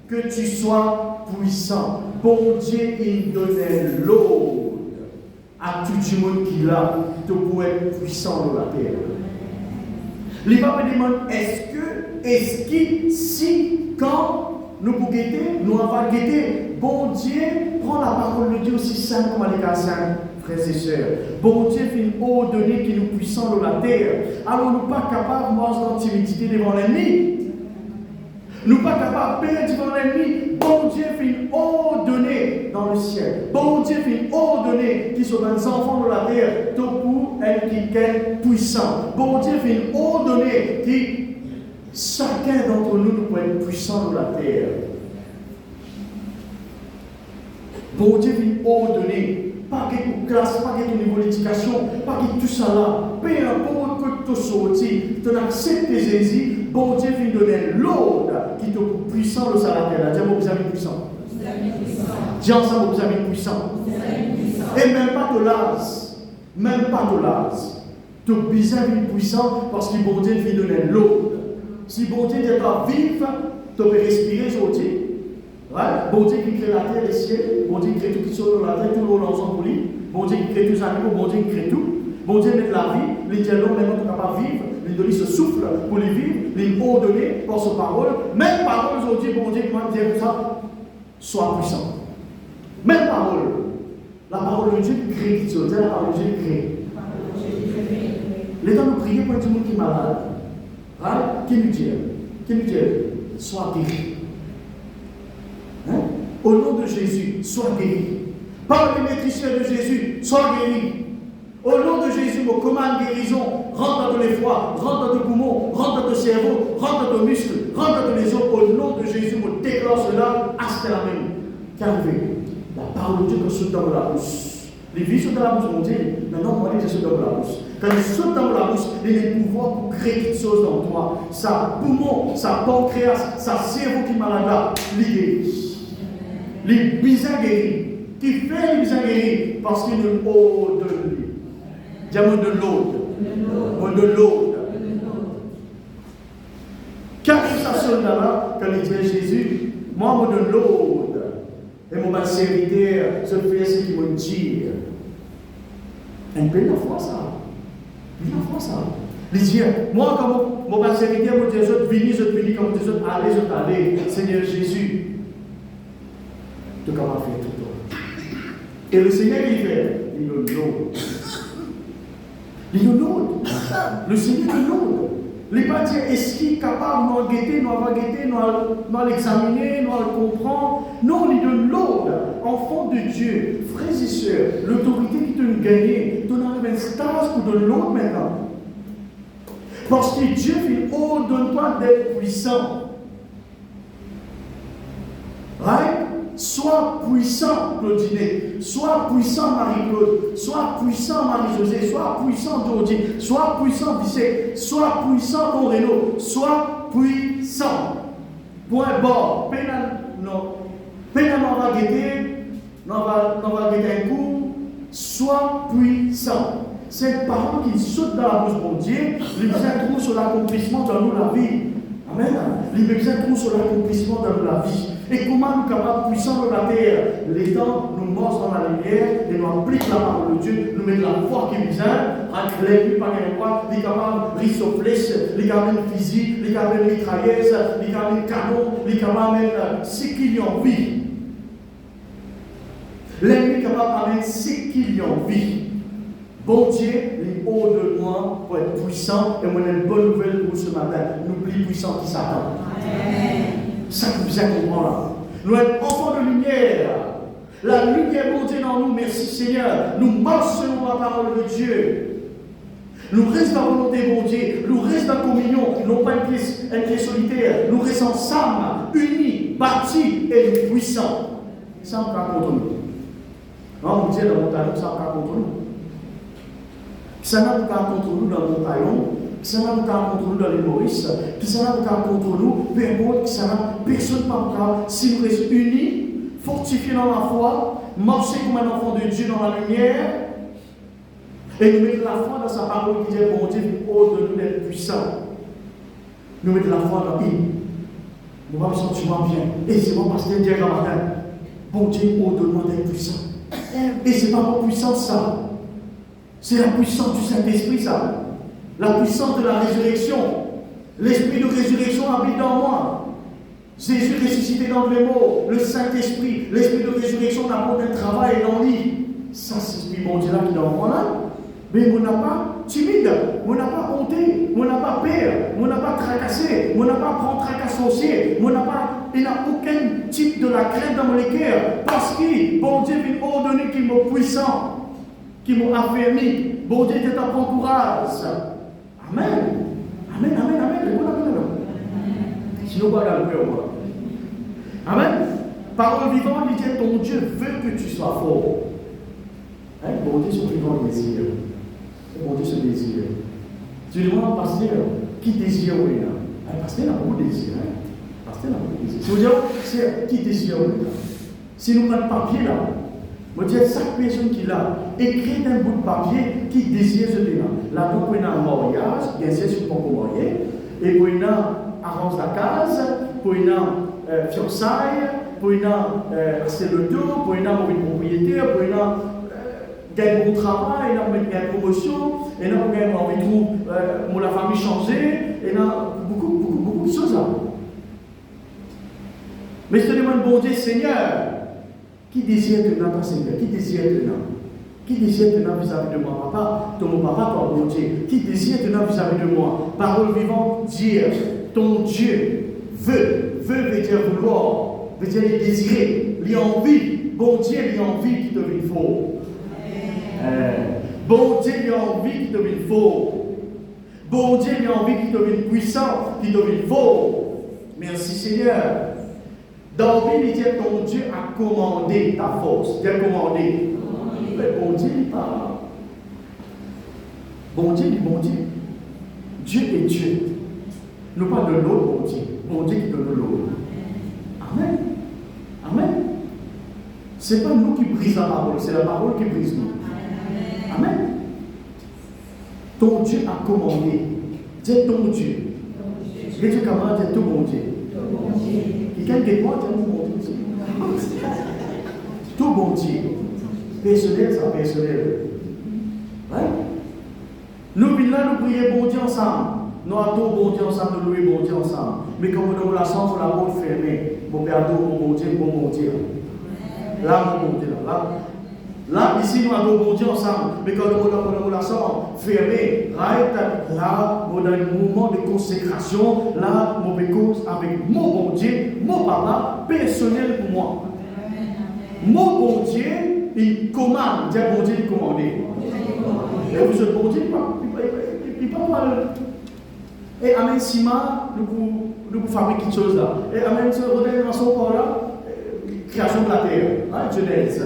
que tu sois puissant. Bon Dieu, il donnait l'ordre à tout le monde qui l'a pour être puissant dans la terre. Les papes demandent est-ce que, si, quand nous pouvons guetter, nous avons guetté, bon Dieu prend la parole de Dieu aussi simple comme les cas simples, frères et sœurs. Bon Dieu fait une ordonnée qui nous puissant dans la terre. Alors nous ne sommes pas capables de marcher dans timidité devant l'ennemi. Nous ne sommes pas capables de perdre devant l'ennemi. Bon Dieu fait une ordonnée dans le ciel. Bon Dieu fait une ordonnée qui sont dans les enfants de la terre. Tout pour elle qui est puissant. Bon Dieu fait une ordonnée qui, chacun d'entre nous, nous peut être puissant dans la terre. Bon Dieu fait une ordonnée. Pas que ton classe, pas que ton niveau d'éducation, pas que tout ça là. Peu importe que tu sorti, tu acceptes Jésus. Bon Dieu vient donner l'ordre qui te puissant le salaire. Dis moi vous avez puissant. Dis ensemble vous avez puissant. Et même pas de l'as. Même pas de l'as. Tu as besoin d'être puissant parce que bon Dieu vient donner l'ordre. Si bon Dieu n'est pas vif, tu peux respirer aujourd'hui. Ouais? Bon Dieu qui crée la terre et les cieux. Bon Dieu qui crée tout qui sort dans la terre, tout l'ensemble pour lui. Bon Dieu qui crée tous les animaux. Bon Dieu qui crée tout. Bon Dieu met la vie. Les dialogues, maintenant, tu n'as pas vivre. Il donne ce souffle pour les vivre, les ordonner par sa parole. Même parole aujourd'hui, bon Dieu, comment dire ça? Sois puissant. Même parole. La parole de Dieu crée qui se dit, la parole de Dieu crée. Les temps nous prier pour un monde qui est malade. Right? Qui nous dit? Sois guéri. Hein? Au nom de Jésus, sois guéri. Par le métricien de Jésus, sois guéri. Au nom de Jésus, me commande guérison. Rentre dans les foies, rentre dans tes poumons, rentre dans ton cerveau, rentre dans ton muscle, rentre dans les os. Au nom de Jésus, me déclare cela, acheter la main. Car la parole de Dieu que saute dans la bouche. Les vies sont dans la bouche, mon Dieu. Maintenant, moi, je saute dans la bouche. Quand il saute dans la bouche, il y a le pouvoir pour créer quelque chose dans toi. Sa poumon, sa pancréas, sa cerveau qui est malade, il guérit. Les bizarres guéris. Qui fait les bizarres guéris parce qu'il nous ordonne. Dis-moi de l'autre. De l'autre. Quand ça sonne là, quand il dit Jésus, moi, je de l'autre. Et mon serviteur se fait ce qu'il me dit. Un peu de fois ça. Une fois ça. Il dit, moi, comme mon serviteur me dit, je te comme je allez, Seigneur Jésus. Tu es capable de faire tout. Et le Seigneur, il fait, il nous l'autre. Il nous l'autre. Le Seigneur nous l'autre. Les pas dire, est-ce qu'il est capable de nous guetter, nous l'examiner, nous le comprendre? Non, il donne l'ordre. Enfant de Dieu, frères et sœurs, l'autorité qui te gagne, tu as une stage pour de l'autre maintenant. Parce que Dieu fait ordonne-toi d'être puissant. Right? Sois puissant, Claudine. Sois puissant, Marie-Claude. Sois puissant, Marie-Josée. Sois puissant, Georgie. Sois puissant, Bissé. Sois puissant, Don Renaud. Sois puissant. Point bord. Non. Pénal, on va guetter. On va guetter un coup. sois puissant. Cette parole qui saute dans la bouche de Dieu, il besoin trouve sur l'accomplissement dans nous la vie. Amen. Il besoin trouve sur l'accomplissement dans nous la vie. Et comment nous sommes capables puissants dans la terre? Les temps nous marchent dans la lumière et nous appliquons la parole de Dieu, nous mettons la foi qui est besoin, les plus pas qu'un roi, les capables de riches aux flèches, les capables de fusil, les capables de mitrailleuses, les capables de canons, les capables de ce qu'il y a en vie. L'ennemi est capable d'amener ce qu'il y a en vie. Bon Dieu, les hauts de moi pour être puissant. Et moi, j'ai une bonne nouvelle pour vous ce matin. N'oublie puissant qui s'attend. Ça que vous avez compris là. Nous sommes enfants de lumière. La lumière montée dans nous, merci Seigneur. Nous marchons selon la parole de Dieu. Nous restons dans la volonté de mon Dieu. Nous restons en communion. Non pas une pièce solitaire. Nous restons ensemble, unis, bâtis et puissants. Ça me fait contre nous. Non, vous dites dans mon talon, ça me fait contre nous. Ça n'a pas contre nous dans mon taillon, ça n'a pas contre nous dans les Maurice, ça n'a pas contre nous, peu importe, ça n'a personne pas contre. Si nous restons unis, fortifiés dans la foi, marcher comme un enfant de Dieu dans la lumière, et nous mettre la foi dans sa parole qui dit bon Dieu, haut de nous d'être puissants. Nous mettre la foi dans lui. Nous avons le sentiment bien. Et c'est mon pasteur Dieu grand matin. Bon Dieu, haut de nous d'être puissants. Et ce n'est pas mon puissance ça. C'est la puissance du Saint-Esprit, ça. La puissance de la résurrection. L'esprit de résurrection habite dans moi. Jésus ressuscité dans les morts. Le Saint-Esprit, l'esprit de résurrection n'apporte un travail dans lui. Ça, c'est l'esprit bon Dieu là qui est dans moi là. Mais on n'a pas timide, on n'a pas honté, on n'a pas peur, on n'a pas tracassé, on n'a pas prendre tracas sorcier, il n'a aucun type de la crainte dans mon cœur. Parce que bon Dieu m'a ordonné qu'il m'a puissant. Qui m'ont affermi. Bon Dieu te t'en courage. Amen. Amen, amen, amen. Sinon, pas dans le cœur. Amen. Parole vivante, il dit ton Dieu veut que tu sois fort. Hein? Bon Dieu se vivant le désir. Bon Dieu se désire. Tu demandes au pasteur qui désire oui. Le pasteur a beaucoup de désir. Pasteur a beaucoup de désir. Si vous dites, c'est qui désire oui. Si nous prenons le papier là, je dis, chaque personne qui l'a écrit un bout de papier qui désire ce débat. Là, donc, on a un mariage, bien sûr, c'est pas pour marier, et pour une arrange la case, pour une fiançailles, pour une c'est le tour, pour une propriétaire, pour une gagne bon travail, et là, on gagne promotion, et là, on trouve la famille changée, et là, beaucoup de choses là. Mais je te demande, bon Dieu, Seigneur, qui désire tenir ton Seigneur? Qui désire tenir? Qui désire tenir vis-à-vis de moi? Papa, ton papa, ton bon Dieu. Qui désire tenir vis-à-vis de moi? Parole vivante, dire, ton Dieu veut dire vouloir, veut dire désirer, il a envie. Bon Dieu, il a envie qui devient faux. Bon Dieu, il a envie qui devient faux. Bon Dieu, il a envie qui devient puissant, qui devient faux. Merci Seigneur. Dans la Bible, il dit ton Dieu a commandé ta force. Il a commandé. Mais bon Dieu, il parle. Bon Dieu, il dit bon Dieu. Dieu est Dieu. Nous pas de l'autre bon Dieu. Bon Dieu qui donne l'autre. Amen. Amen. Ce n'est pas nous qui brisons la parole, c'est la parole qui brise nous. Amen. Ton Dieu a commandé. Dis ton Dieu. Et tu commandes, dis ton bon Dieu. Quelqu'un qui croit, c'est tout bon Dieu. Tout bon Dieu. Personnel, ça personnel. Ouais? Nous, là, nous prions bon Dieu ensemble. Nous adorons bon Dieu ensemble, nous louons bon Dieu ensemble. Mais comme nous avons la chance, pour la porte fermée, mon père adore bon Dieu, bon Dieu. Là, mon Dieu, là. Là, ici, nous adorons bon Dieu ensemble. Mais quand nous avons la chance fermée, là, nous avons un moment de consécration. Là, nous avons avec mon bon Dieu, mon papa, personnel pour moi. Mon bon Dieu, il commande. Dieu, bon Dieu, il commande. Et vous êtes bon Dieu, il parle mal. Et Amen Sima, nous fabriquons quelque chose là. Et Amen, ce modèle dans son corps là, création de la terre, hein, Genèse.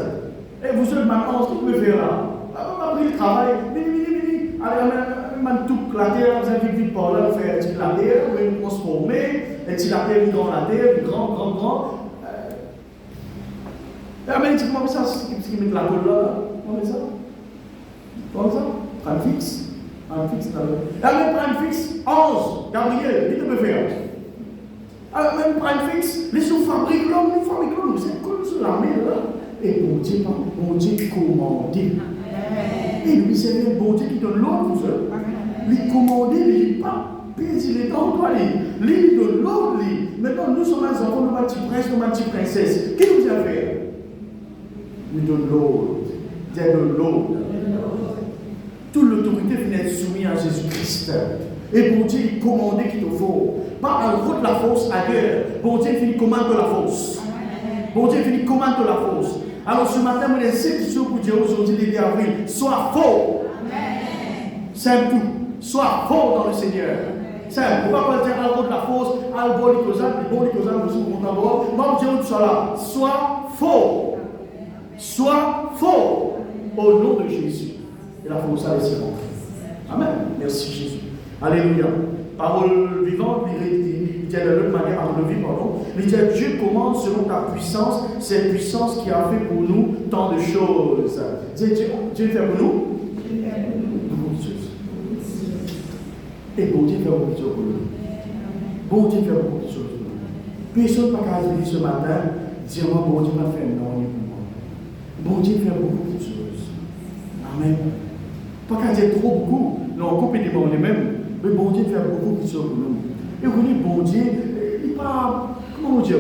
Et vous êtes maintenant, ce que vous pouvez faire là. On a pris le travail, allez, Amen, toute la terre, vous avez vite par là, faire la terre, vous pouvez transformer, et si la terre, une grande la terre, une grande. Et Amen, dit comment ça, ce qui met la colle là. On est ça. Comme ça. Prime fixe. Prime fixe. La même prime fixe, 11. Gabriel, il te peut faire. La même prime fixe, les sous fabriquent l'homme, nous fabriquons l'homme. C'est comme sur l'armée là. Et bon Dieu commandé. Et lui, c'est le bon Dieu qui donne l'ordre pour eux. Lui commander, lui pas. Puis il est dans toi, lui donne l'ordre. Maintenant, nous sommes les enfants, nous sommes princes, nous sommes princesses. Qu'est-ce que vous avez fait? Lui donne l'ordre. Dieu donne l'ordre. Toute l'autorité vient être soumise à Jésus-Christ. Et bon Dieu, il commande qu'il te faut. Pas en route la force ailleurs. Bon Dieu, il commande la force. Bon Dieu, il commande la force. Alors ce matin, je sais que pour Dieu aujourd'hui, le 2 avril, sois fort. C'est tout. Sois fort dans le Seigneur. C'est pourquoi pas dire à de la force, à le bon aussi pour mon endroit. Moi, Dieu, tu sois là. Sois fort. Sois fort. Au nom de Jésus. Et la force, ça laisse rentrer. Amen. Merci Jésus. Alléluia. Parole vivante, il dit de l'autre manière, parole de vie, pardon. Il dit Dieu commande selon ta puissance, cette puissance qui a fait pour nous tant de choses. Dieu fait pour nous beaucoup de choses. Et bon Dieu fait beaucoup de choses pour nous. Bon Dieu fait beaucoup de choses pour nous. Personne n'a pas qu'à dire ce matin, dire moi, bon Dieu m'a fait un nom pour moi. Bon Dieu fait beaucoup de choses. Amen. Pas qu'à dire trop beaucoup. Non, on peut demander même. Mais bon Dieu fait beaucoup de choses pour nous. Et vous dites, bon Dieu, il n'est pas. Comment dire?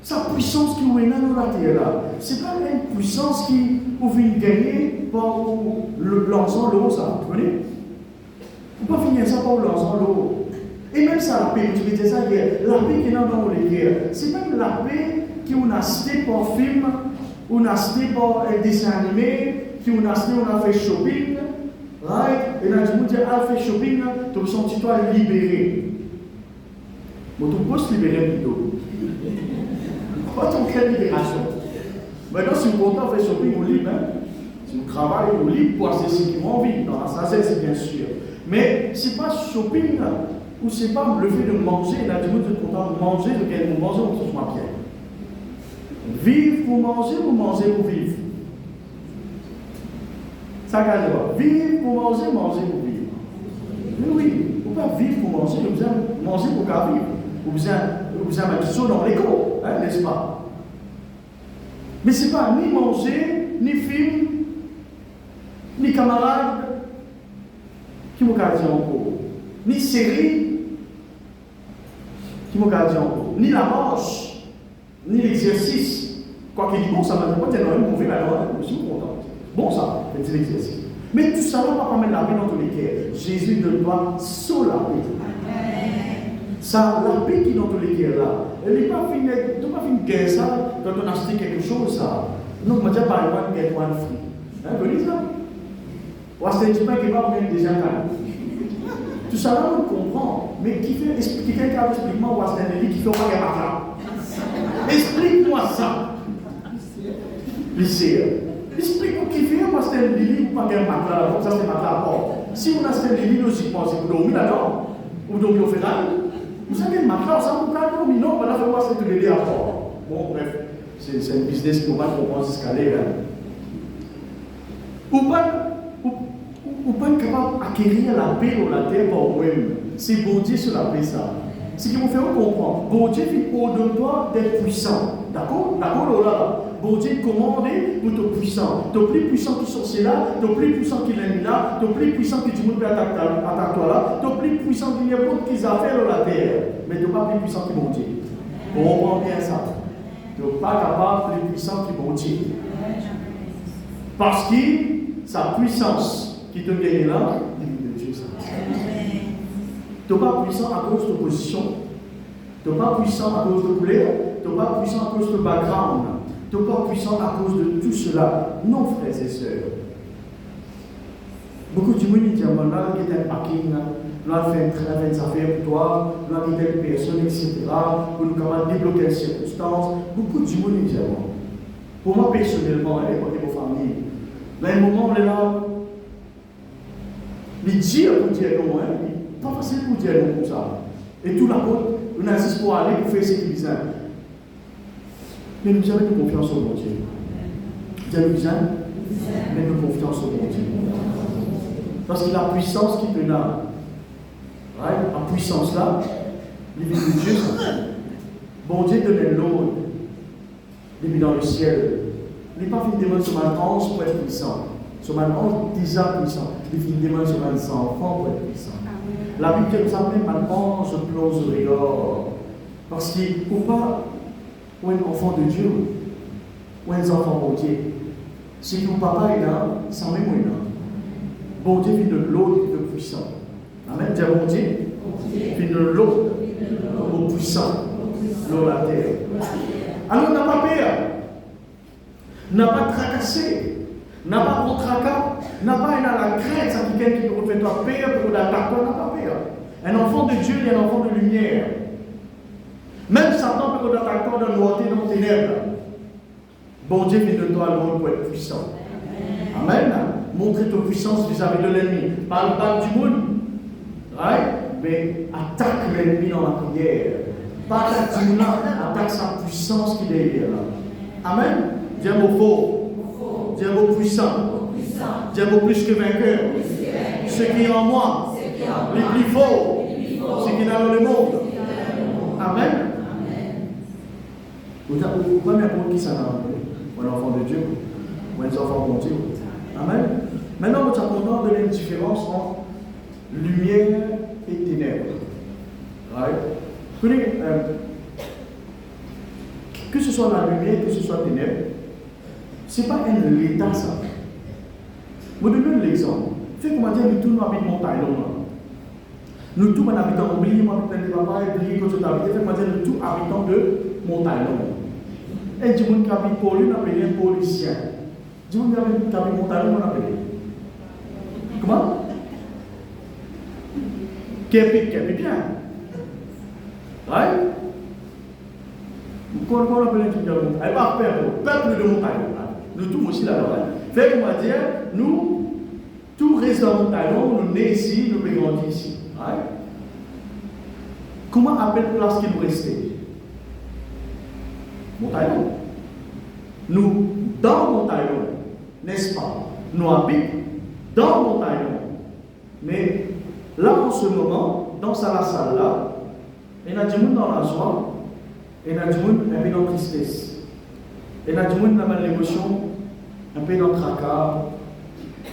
Sa puissance qui est dans la terre là, ce n'est pas une puissance qui vous vient gagner par l'ensemble, ça. Vous voyez? Vous ne pouvez pas finir ça par l'ensemble. Et même ça, la paix, tu me disais ça hier, la paix qui est dans les guerres, c'est même la paix qui on a acheté par film, on a acheté par dessin animé, qui on a acheté, on a fait shopping. Right? Et là, tu me dis, ah, fait shopping, tu te sens toi libéré. Mais tu peux se libérer plutôt. Pas ton quelle libération. Maintenant, si vous comptez faire shopping, vous libre. Hein? Si vous travaillez, vous libre pour acheter ce qui m'ont envie. Dans la sagesse, bien sûr. Mais ce n'est pas shopping, ou ce n'est pas le fait de manger. Là, tu me dis, content de manger, lequel vous mangez, on se soit bien. Vivre pour manger ou manger pour vivre? Ça gagne pas. Vivre pour manger, manger pour vivre. Mais oui, il ne faut pas vivre pour manger, vous besoin manger pour qu'à vivre. Vous besoin mettre ça dans l'écho, hein, n'est-ce pas? Mais ce n'est pas ni manger, ni film, ni camarade qui me gardent encore. Ni série qui me gardent encore. Ni la marche, ni l'exercice. Quoi qu'il dit, bon, ça ne m'a pas dit non, mauvais, alors, je suis content. Bon, ça, c'est l'exercice. Mais tout ça ne va pas mettre la paix dans tous les cœurs. Jésus ne doit sur la paix. Ça, la paix qui est dans tous les cœurs là, elle n'est pas finie, tu n'as pas fini de guerre ça, quand on a acheté quelque chose, ça. Non, je vais dire par exemple, get one free. Hein, vous dites ça? Ou à ce moment-là, qui va venir déjà calme. Tout ça là, on comprend. Mais qui fait, quelqu'un qui a expliqué-moi, ou à ce moment-là, qui fait pas gagner là. Explique-moi ça. Lycée. Explique-moi qui fait parce que c'est un lit ou pas un matelas, comme ça c'est un matelas à bord. Si on a un lit, nous y pensons, vous dormez là-dedans, vous dormez au fédéral, vous avez un matelas, ça vous pas dormir, non, voilà, faut voir c'est que le lit à bord. Bon, bref, c'est un business qui va comprendre escalier. Ou pas capable d'acquérir la paix dans la terre par vous-même. C'est bon Dieu sur la paix, ça. Ce qui vous fait comprendre, bon Dieu fait au-delà d'être puissant. D'accord? D'accord, là. Bon Dieu commandé pour te puissant. Tu es plus puissant que sorcier-là, tu es plus puissant qu'il est là, tu es plus puissant que du monde peut attaquer toi là, tu es plus puissant qu'il y a beaucoup qui affaires dans la terre. Mais tu n'es pas plus puissant que mon Dieu. On comprend bien ça. Tu n'es pas capable plus puissant que mon Dieu. Parce que sa puissance qui te gagne là, de Dieu. Tu n'es pas puissant à cause de position. Tu n'es pas puissant à cause de couleur. Tu n'es pas puissant à cause de background. Tu n'es pas puissant à cause de tout cela. Non, frères et sœurs. Beaucoup de monde disent, là, il y a un parking, là, il fait des affaires pour toi, là, il y a une personne, etc. Pour nous débloquer les circonstances. Beaucoup de monde disent, pour moi, personnellement, et pour mes familles, là, un moment, on est là, il dit pour dire non, pas facile pour dire non comme ça. Et tout la côte, on insiste pour aller pour faire ce qu'il dit. Mais nous avons confiance au bon Dieu. Nous avons besoin de Mets-nous confiance au bon Dieu. Parce que la puissance qui peut là, la puissance là, il vient de Dieu. Bon Dieu donnait l'autre, depuis dans le ciel. Il n'est pas fait de demander sur un ange pour être puissant. Sur un ange déjà puissant. Il fait de demander sur un enfant pour être puissant. La Bible dit que ça même un ange plonge au regard. Parce qu'il ne faut pas ou un enfant de Dieu, ou un enfant de Dieu. Si ton papa est là, sans même là. Bon Dieu vient de l'autre de puissant. Amen. Dis bon Dieu, vient de l'autre au puissant. L'eau la terre. Alors n'a pas peur. N'a pas tracassé. N'a pas de tracas. N'a pas la crainte. Ça qui quelqu'un qui peut faire toi peur pour l'attaquer. N'a pas peur. Un enfant de Dieu est un enfant de lumière. Même Satan peut t'attaquer dans la noirté, dans les ténèbres. Bon Dieu vient de toi alors pour être puissant. Amen. Montre ta puissance vis-à-vis de l'ennemi. Pas le bas du monde. Mais attaque l'ennemi dans la prière. Pas attaque du monde, attaque sa puissance qui est derrière. Amen. Dis un mot fort. Dis un mot puissant. Dis un mot plus que vainqueur. Ce qui est en moi, les plus forts, ce qui est dans le monde. Amen. Vous pouvez m'apprendre qui ça n'a un enfant de Dieu, ou un enfant de Dieu. Amen. Maintenant, vous êtes content de la différence entre lumière et ténèbres. Right? Que ce soit la lumière, que ce soit la ténèbres, ce n'est pas un état ça. Je vous donne l'exemple. Fait comment dire, nous tous nous habitons montagne. Nous tous, nous habitons, oubliez moi habitant de papa, oubliez que tu habites, fait comment dire, nous tous habitants de montagne. Et du monde qui habite poli, on appelle un policier. Du monde qui habite montagne, on appelle. Comment? Qui bien. Right? Comment on appelle un truc de montagne? Elle va faire peuple de montagne. Nous tous aussi là-bas. Fait comment dire, nous, tout reste dans mon talon, nous nés ici, nous grandis ici. Right? Comment appelle la place qui nous restait? Mon talon. Nous, dans mon talon, n'est-ce pas? Nous habitons dans mon talon. Mais là, en ce moment, dans la salle là, il y a du monde dans la joie, il y a du monde un peu dans la tristesse. Il y a du monde dans l'émotion, un peu dans le tracas,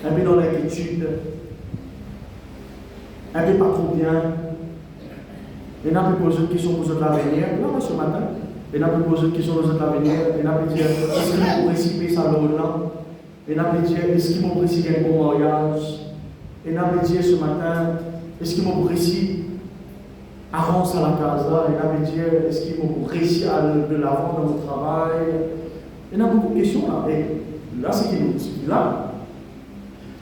un peu dans l'inquiétude, un peu pas trop bien. Il y en a qui posent une question pour l'avenir. Là, ce matin, il y en a qui posent une question pour l'avenir. Il y en a qui disent est-ce qu'ils vont réciper sa loi là? Il y en a qui disent est-ce qu'ils vont réciper un bon mariage? Il y en a qui disent ce matin est-ce qu'ils vont réussir à rentrer à la casa? Il y en a qui disent est-ce qu'ils vont réussir à aller de l'avant dans le travail? Il y en a beaucoup de questions là. Et là, c'est qui nous dit là.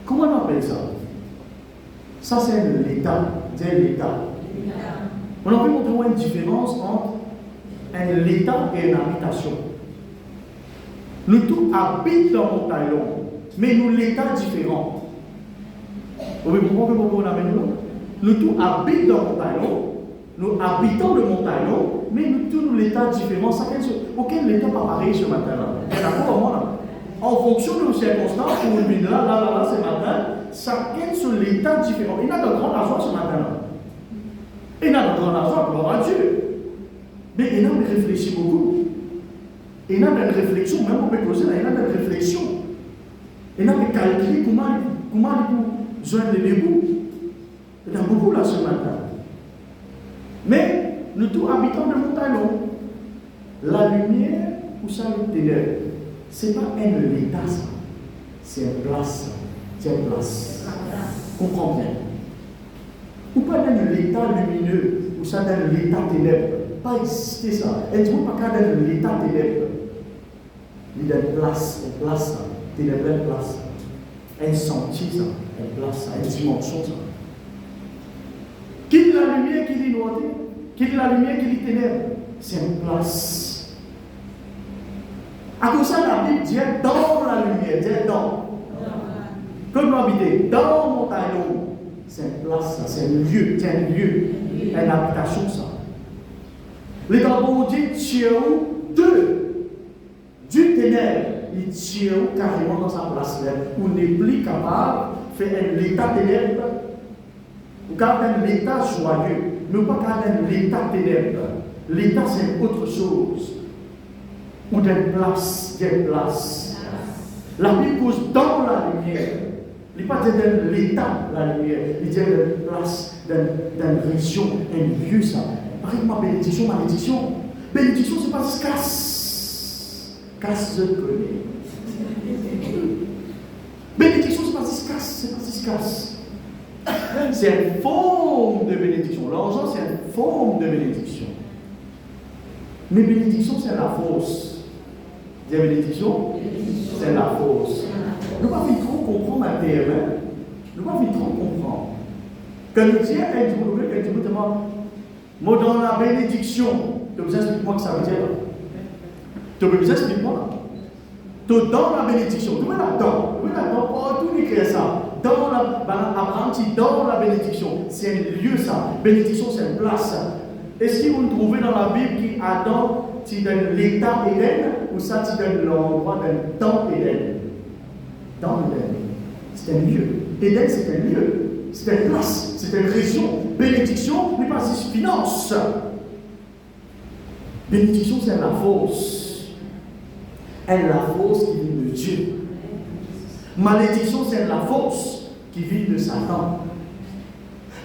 Comment on appelle ça? Ça, c'est l'état. C'est l'état. On peut montrer une différence entre un état et une habitation. Nous tous habitons dans mon talon, mais nous l'état différent. Vous pouvez comprendre pourquoi on amène nous? Nous tous habitons dans mon talon, nous habitons de mon talon, mais nous tous nous l'état différent. Aucun l'état pas pareil ce matin-là. D'accord, moi en fonction de nos circonstances, pour une là, ce matin, chacun sur l'état différent. Il y a de grands argent ce matin-là. Il y a de grands argent, gloire à Dieu. Mais il y a de réfléchir beaucoup. Il y a de réflexion, même on peut poser là, il y a de réflexion. Il y a de calculer comment il faut joindre les deux bouts. Il y a beaucoup là ce matin. Mais nous tous habitants de mon talon, la lumière ou ça le ténèbre. Ce n'est pas un état, ça. C'est une place. C'est une place. Comprends bien. Ou pas dans l'état lumineux, ou ça dans l'état ténèbre. Pas exister ça. Et tu ne vois pas dans l'état ténèbre. Il y a une place, ténèbre, une place. Un sentier, ça. Une place, une dimension, ça. Qui est la lumière, qui est noirté? Qui est la lumière, qui est ténèbre? C'est une place. À cause de ça, la Bible dit dans la lumière, dit dans. Comme nous habitons dans mon talon, c'est une place, c'est un lieu, c'est un lieu, une habitation, ça. Les temps bon Dieu, tu es où? Du ténèbre, il tire carrément dans sa place là. On n'est plus capable de faire un état ténèbre, ou un état joyeux, mais pas un état ténèbre. L'état c'est autre chose. Ou des places. La Bible pose dans la lumière. Il n'est pas dans l'état la lumière, il dit une place, d'une région, un lieu ça. Par exemple, bénédiction. Bénédiction, c'est pas casse. Casse, je connais. Bénédiction, c'est pas casse. C'est une forme de bénédiction. L'argent, c'est une forme de bénédiction. Mais bénédiction, c'est la fausse. Dire bénédiction, c'est la fausse. Nous ne pouvons pas trop comprendre un terme. Nous ne pouvons pas trop comprendre. Quand nous disons, quand nous demandons, moi dans la bénédiction, tu peux expliquer-moi ce que ça veut dire. Tu peux expliquer-moi. Tu es dans la bénédiction. Tu es là-dedans. Partout il écrit ça. Dans Abraham dit dans la bénédiction. C'est un lieu ça. Bénédiction, c'est une place. Est-ce que vous trouvez dans la Bible qu'Adam, tu donnes l'état Éden ou ça, tu donnes l'endroit d'un temps Éden? Dans l'Éden. C'est un lieu. Éden, c'est un lieu. C'est une place. C'est une région. Bénédiction n'est pas juste finance. Bénédiction, c'est la force. Elle est la force qui vient de Dieu. Malédiction, c'est la force qui vient de Satan.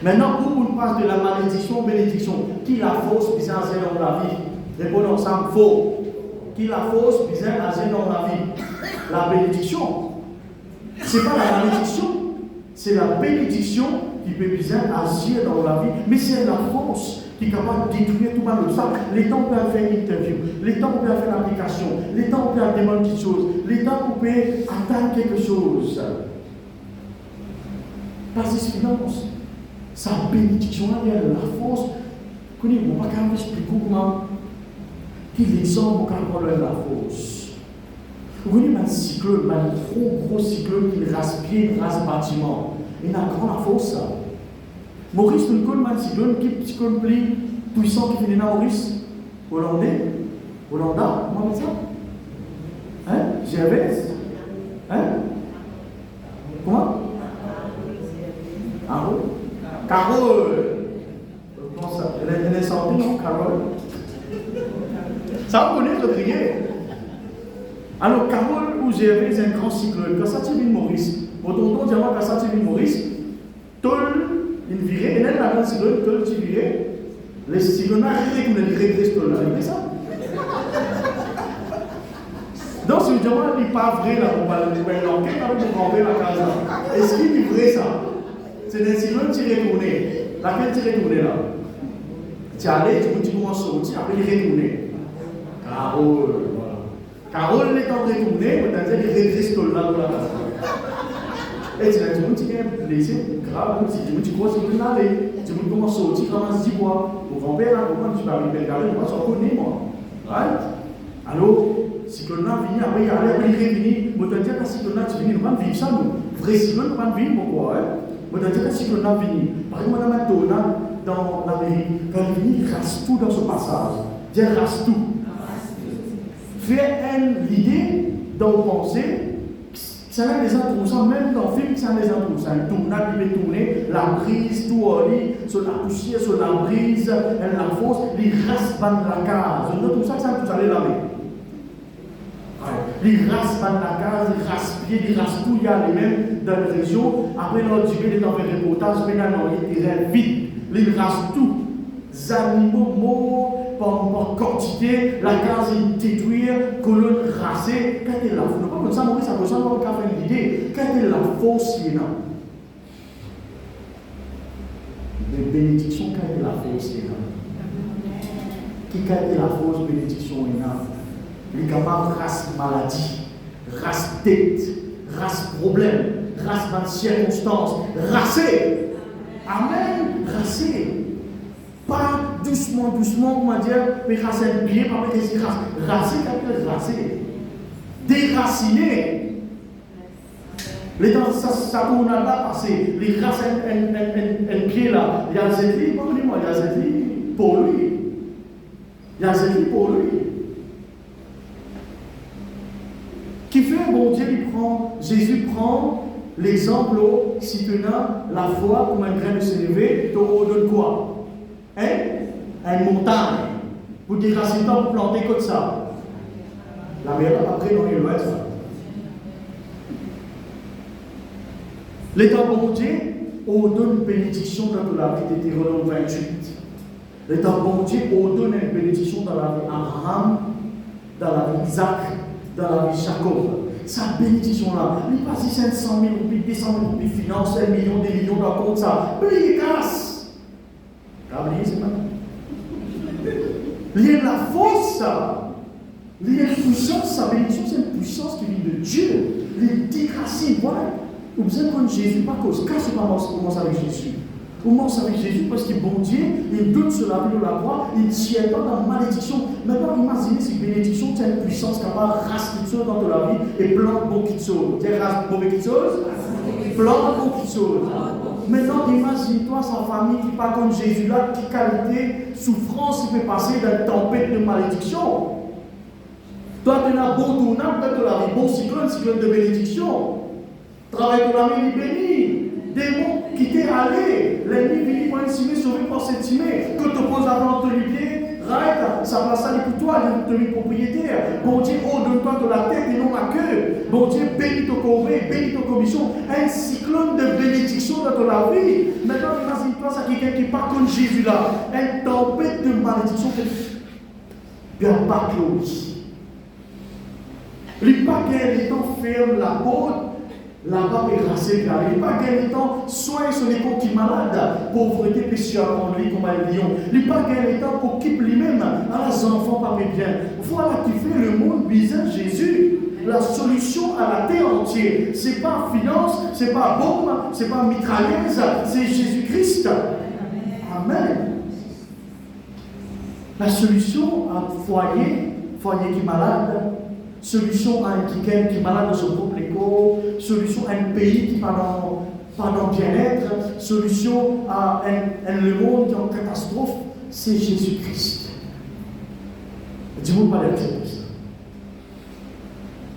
Maintenant, où on passe de la malédiction aux bénédiction, qui la force bizarre dans la vie? Répondons ensemble, faux. Qui la force bizarre dans la vie? La bénédiction. Ce n'est pas la malédiction, c'est la bénédiction qui peut bien agir dans la vie, mais c'est la force qui est capable de détruire tout mal de ça. Les temps où on peut faire une interview, les temps où on peut faire l'application, les temps où on peut demander quelque chose, les temps où on peut atteindre quelque chose. Parce que finance, sa bénédiction, elle a la force. On ne peut pas expliquer comment qu'il exemple pour la force. Vous voyez un cyclone, un trop gros cyclone qui rase bâtiment. Il a grande force. Maurice, nous connaissons un cyclone qui est cyclone plus puissant qui vient de Maurice. Hollandais. Hollanda, comment on dit ça? Hein? Gervais? Hein? Comment? Carole. Comment ça? Elle est sortie, non? Carole. Ça, vous connaissez le crier. Alors, Carole ou Gervais, c'est un grand cyclone. Quand ça tire Maurice, mon tonton dit quand ça tire Maurice, Tol, il virait, et là, la grande cyclone, Tol, tu virais, les cyclones arrivent comme les régresse Tol, c'est ça? Donc, ce diamant n'est pas vrai, là, on va l'enquête, on va enlever la case là. Est-ce qu'il est vrai, ça? C'est des cyclones qui retournent. Laquelle tu retournes là? Tu es allé, tu commences à sortir, après il retourne. Carole. Carole est en train de tourner, on a dit qu'il régresse tout le monde dans la place. Et tu as dit, tu es blessé, grave, tu crois que tu peux aller, tu peux commencer à sortir, tu commences à dire quoi? Mon grand-père, comment tu vas arriver à regarder, moi, je connais, moi. Right? Alors, cyclone là vient, après il allait, après il revient, on a dit que cyclone là, tu viens, nous allons vivre ça, nous. Vrai cyclone, nous allons vivre, pourquoi? On a dit que cyclone là vient. Par exemple, on a Madonna dans l'Amérique, quand il vient, il rase tout dans ce passage. Il rase tout. Faire l'idée dans vos pensées, ça a des introussants, même dans le film, ça a des introussants. Un tournage qui peut tourner, la brise, tout au lit, sur la poussière, sur la brise, elle la force, les races de la case. Tout ça, ça vous allez laver. Les races de la case, les races pieds, les races tout, il y a les mêmes dans la région. Après, l'autre durée, les envois reportage, maintenant, il est vide. Les races tout. Les animaux morts, par quantité, la case est détruite, colonne rasée. Quand est la force? Pas comme ça, Maurice, ça besoin d'avoir une idée. Quand est la force qui est là? Les bénédictions, quand est la force qui est là? Qui quand est la force, bénédiction est là? Les capables race maladie, race tête, race problème, race circonstance, racé. Amen, racé. Pas doucement, comment dire, mais racer un pied, pas mettre des racer, racer. Déraciner. Les temps, ça on a pas passé. Les racer un pied là. Il y a cette vie, pardonnez-moi, il y a cette vie pour lui. Il y a cette vie pour lui. Qui bon Dieu, Jésus prend l'exemple si tu as la foi comme un grain de sénévé, tu donnes quoi? Une montagne. Pour dire racines pour planter comme ça. La meilleure après dans l'Ouest. L'État bon Dieu, on donne une bénédiction dans la vie de Deutéronome 28. L'État bon Dieu, on donne une bénédiction dans la vie d'Abraham, dans la vie d'Isaac, dans la vie de Jacob. Cette bénédiction-là, il passe 500 000 roupies, 200 000 roupies, finance, 1 million, des millions dans le compte, ça. Oubliez, casse. Oubliez, c'est pas. Lié la force, ça. Lié la puissance, sa bénédiction, c'est une puissance qui vient de Dieu. Les dégracés, voilà. Vous besoin de prendre Jésus, pas cause. Quand c'est pas commence avec Jésus. On commence avec Jésus parce que bon Dieu, il doute sur la vie de la croix, il ne tient pas dans la malédiction. Maintenant, imaginez si bénédiction, c'est une puissance capable de raser quelque chose dans la vie et plante bon quelque chose. Tu rases mauvais quelque chose, plante bon quelque chose. Maintenant, imagine-toi sa famille qui part comme Jésus là, qui qualité, souffrance, il peut passer dans une tempête de malédiction. Toi, tu as un bon tournant de la vie, bon cyclone de bénédiction. Travail de la vie béni. Démon qui t'est allé, l'ennemi vient pour intimer, sauver pour s'intimer. Quand tu poses avant de pied, right, ça passe à pour toi, il devient propriétaire. Bon Dieu, donne-toi de la tête et non la queue. Bon Dieu, bénis ton corvée, bénis ton commission. Un cyclone de bénédiction dans ta vie. Maintenant, imagine-toi ça, quelqu'un qui part comme Jésus là. Une tempête de malédiction. Il n'y a pas que lui. Il n'y a pas qu'un temps ferme la porte. Là-bas, il est rassé, il n'est pas gagné temps, soigne son écho qui est malade, pauvreté, péché à prendre lui comme un lion. Il n'est pas gagné temps pour qu'il lui-même, à les enfants, pas bien. Voilà qui fait le monde bizarre Jésus. La solution à la terre entière, ce n'est pas finance, ce n'est pas bombe, ce n'est pas mitrailleuse, c'est Jésus-Christ. Amen. La solution à un foyer qui est malade, solution à un quelqu'un qui est malade dans son propre école, solution à un pays qui n'est pas dans bien-être, solution à le monde qui est en catastrophe, c'est Jésus-Christ. Dis-moi pas l'accepter ça.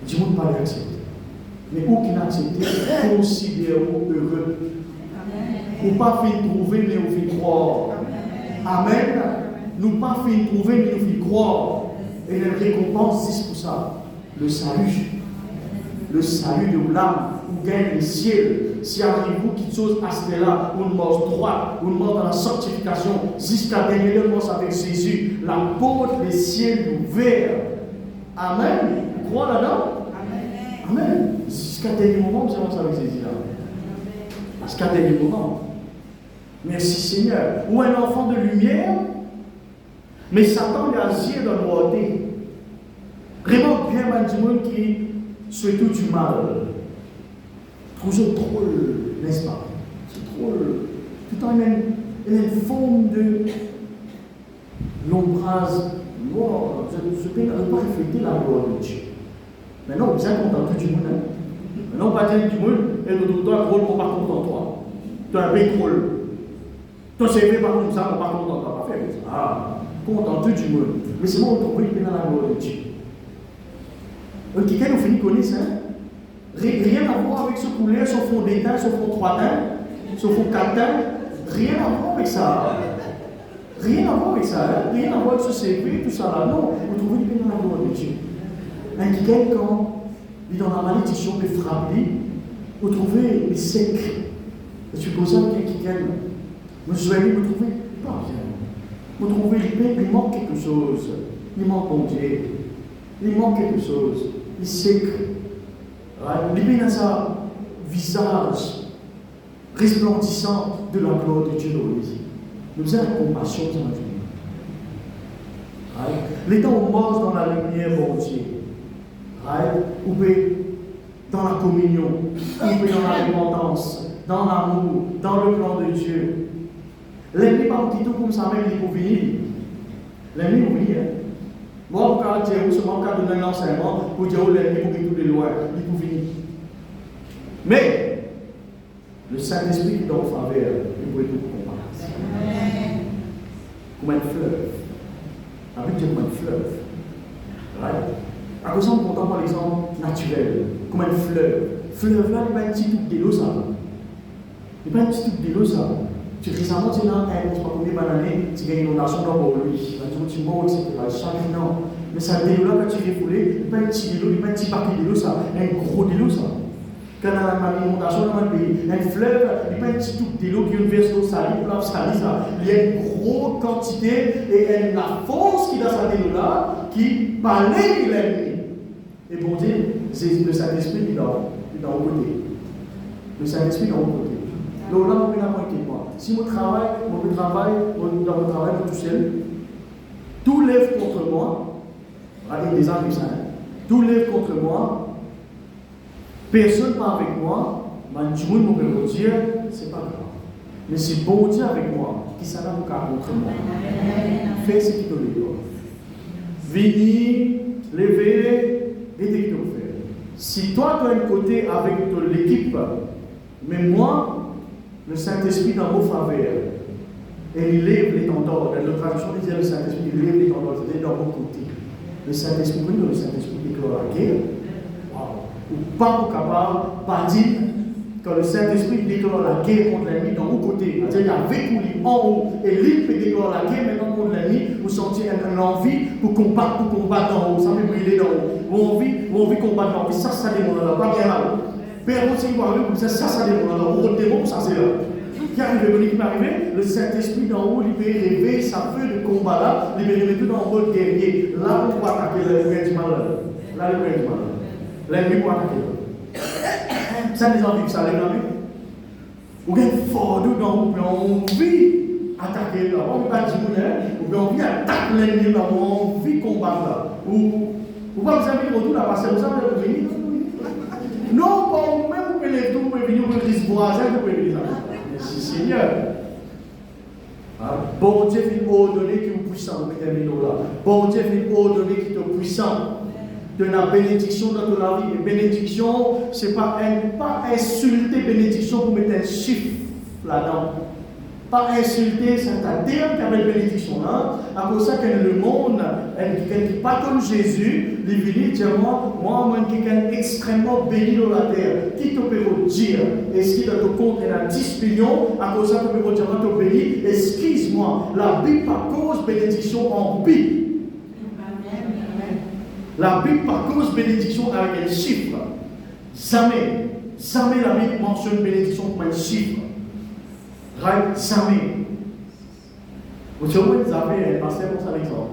Dis-moi pas l'accepter. Mais où qu'il a accepté, considérez-vous heureux. Ou pas fait trouver, mais vous fait croire. Amen. Nous pas fait trouver, mais nous fait croire. Et les récompenses disent pour ça. Le salut de l'âme, ou gagne le ciel. Si arrive-vous quelque chose à ce là, ou une mort droite, ou une mort dans la sanctification, jusqu'à dernier mort avec Jésus, la porte des ciels ouvert. Amen. Vous croyez là-dedans? Amen. Jusqu'à dernier moment, vous allez avec Jésus là. Jusqu'à dernier moment. Merci Seigneur. Ou un enfant de lumière, mais Satan est assis dans le noirté. Vraiment bien, du monde qui souhaite tout du mal. Toujours drôle, n'est-ce pas? C'est drôle. Tout le temps, il y a une forme de l'ombrage noir. Je ne peux pas refléter la gloire de Dieu. Maintenant, on est bien content tout du monde. Maintenant, on va dire du monde, et de toi, drôle, on va pas content de toi. Tu es un peu drôle. Toi, c'est fait par comme ça, on va pas content de toi. Pas faire ça. Ah, content tout du monde. Mais c'est bon, on trouve dans la gloire de Dieu. Quelqu'un nous finit connaître ça. Rien à voir avec ce couleur, son fond d'étain, son fond 3 teints, son fond 4 teints. Rien à voir avec ça. Rien à voir avec ça. Rien à voir avec ce CV, tout ça là. Non, vous trouvez bien dans la gloire de Dieu. Quelqu'un, quand il est dans la malédiction, il frappe, vous trouvez les sec. Je suis posé avec quelqu'un. Vous trouvez pas bien. Vous trouvez il manque quelque chose. Il manque mon Dieu. Il manque quelque chose. Il sait que il a un visage resplendissant de la gloire de Dieu dans le vie. Nous avons la compassion de notre vie. L'état où on marche dans la lumière, mon Dieu. Ou dans la communion, ou dans la repentance, dans l'amour, dans le plan de Dieu. L'ennemi pas un petit tout comme ça même, il faut venir. L'ennemi oublie. Moi, quand Dieu, c'est mon cas de donner l'enseignement, pour dire l'ennemi pour qu'il tout de loin, il faut venir. Mais, le Saint-Esprit qui est en faveur, il peut tout comparer. Comme un fleuve. Avec Dieu comme un fleuve. À cause on prend par l'exemple naturel, comme un fleuve. Fleuve là, il n'y a pas un petit truc de l'eau, ça. Il n'y a pas un petit truc de l'eau, ça. Tu récemment, tu es dans un, je ne sais pas combien d'années, tu as une inondation dans le lui. Tu es mort, etc. Chaque an. Mais ça, de l'eau là, quand tu es refoulé, il n'y a pas un petit de l'eau, il n'y a pas un petit paquet de l'eau, ça. Un gros de l'eau, ça. Quand on a une inondation dans le pays, un fleuve, il n'y a pas un petit truc de l'eau qui est une verse d'eau salée, pour la salir, ça. Il y a une grosse quantité et la force qui est dans cette eau là, qui balaye l'ennemi. Et pour dire, c'est le Saint-Esprit qui est dans le côté. Le Saint-Esprit dans le côté. Donc là, on peut l'apprendre moi. Si mon travail, dans mon travail, tout seul, tout lève contre moi, avec des armes, tout lève contre moi, personne pas avec moi, tout le monde peut dire, c'est pas grave. Mais si bon Dieu avec moi, qui s'en a contre moi, fais ce qu'il te dit. Venez, levez, et dès que tu fais. Si toi, tu as un côté avec l'équipe, mais moi, le Saint-Esprit dans vos faveurs, et il lève l'étendard. Dans notre traduction, il dit le Saint-Esprit, il lève l'étendard, c'est dans vos côtés. Le Saint-Esprit, oui, le Saint-Esprit déclare la guerre. Wow. Ou pas pour capable, pas dire, quand le Saint-Esprit déclare la guerre contre l'ennemi dans vos côtés. C'est-à-dire, il y a avec vous en haut, et lui peut déclarer la guerre maintenant contre l'ennemi, vous sentez une envie pour combattre en haut, ça peut brûler dans haut. Vous envie de combattre en haut, ça, ça démontre là, pas bien là. Père, aussi, vous avez comme ça démontre là, vous démontre, ça c'est là. Qui arrive, qui m'arrive, le Saint-Esprit d'en haut, il peut rêver sa feu de combat là, il peut rêver tout dans le mode guerrier. Là, on peut attaquer le du mal. Là, le du mal. L'ennemi pour attaquer. Ça, les envies, ça les envies. Vous avez fort dans haut, puis on envie attaquer là. On ne peut pas dire, vous avez envie d'attaquer l'ennemi là, on a envie de combattre là. Vous pouvez vous avez retour là, parce que vous avez venir. Non, pas vous-même, vous pouvez les tout, vous pouvez venir, vous pouvez les voisins, vous pouvez venir. Merci Seigneur. Bon Dieu vient ordonner qui est puissant, là. Bon Dieu vient ordonner qui est puissant. De la bénédiction dans la vie. Et bénédiction, ce n'est pas insulter bénédiction pour mettre un chiffre là-dedans. Pas insulter, c'est un terme qui avait bénédiction là. À cause de ça que le monde, quelqu'un qui n'est pas comme Jésus, il vient dire moi, quelqu'un extrêmement béni dans la terre. Qui te peut dire, est-ce qu'il a ton compte et a 10 millions, à cause de ça tu peux dire, moi, tu béni, excuse-moi, la Bible par cause bénédiction en Bible. La Bible par cause bénédiction avec un chiffre. Jamais la Bible mentionne bénédiction comme un chiffre. Jamais. Vous savez, vous avez un pasteur pour ça l'exemple.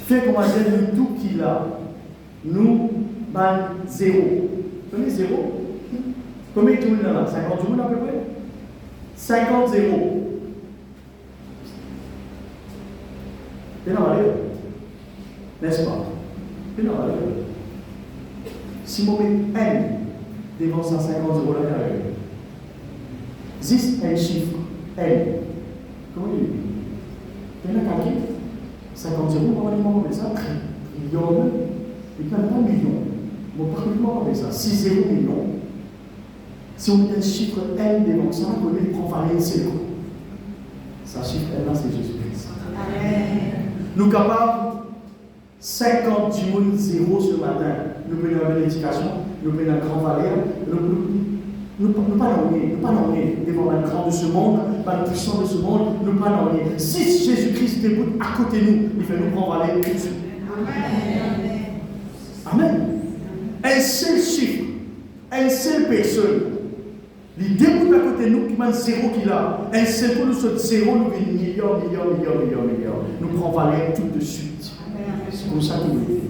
Fait comment dire tout qu'il a, nous, ban zéro. Vous connaissez zéro? Combien de monde là? 50 monde à peu près? 50 zéro. C'est normal, n'est-ce pas? C'est normal. Si on met N devant 150 zéro là, existe un chiffre, N. Comment il dit? Il y a un 50 zéro, on va dire ça, trillion, et puis pas million. On va pratiquement appeler ça, 6 zéro millions. Si on met un chiffre N devant ça, on peut prendre varier zéro. Ça chiffre N là, c'est Jésus-Christ. Nous capables 50 0 ce matin, nous prenons une éducation, nous prenons un grand valeur, nous ne pas l'emmener devant le grand de ce monde, pas le puissant de ce monde, nous ne pas l'emmener. Si Jésus-Christ débute à côté de nous, il fait nous prendre valeur tout de suite. Amen. Un seul chiffre, une seule personne, il débute à côté de nous, qui m'a zéro qu'il a. Un seul coup, nous sommes zéro, nous venons millions. Nous prenons valeur tout de suite. C'est comme ça que nous vivons.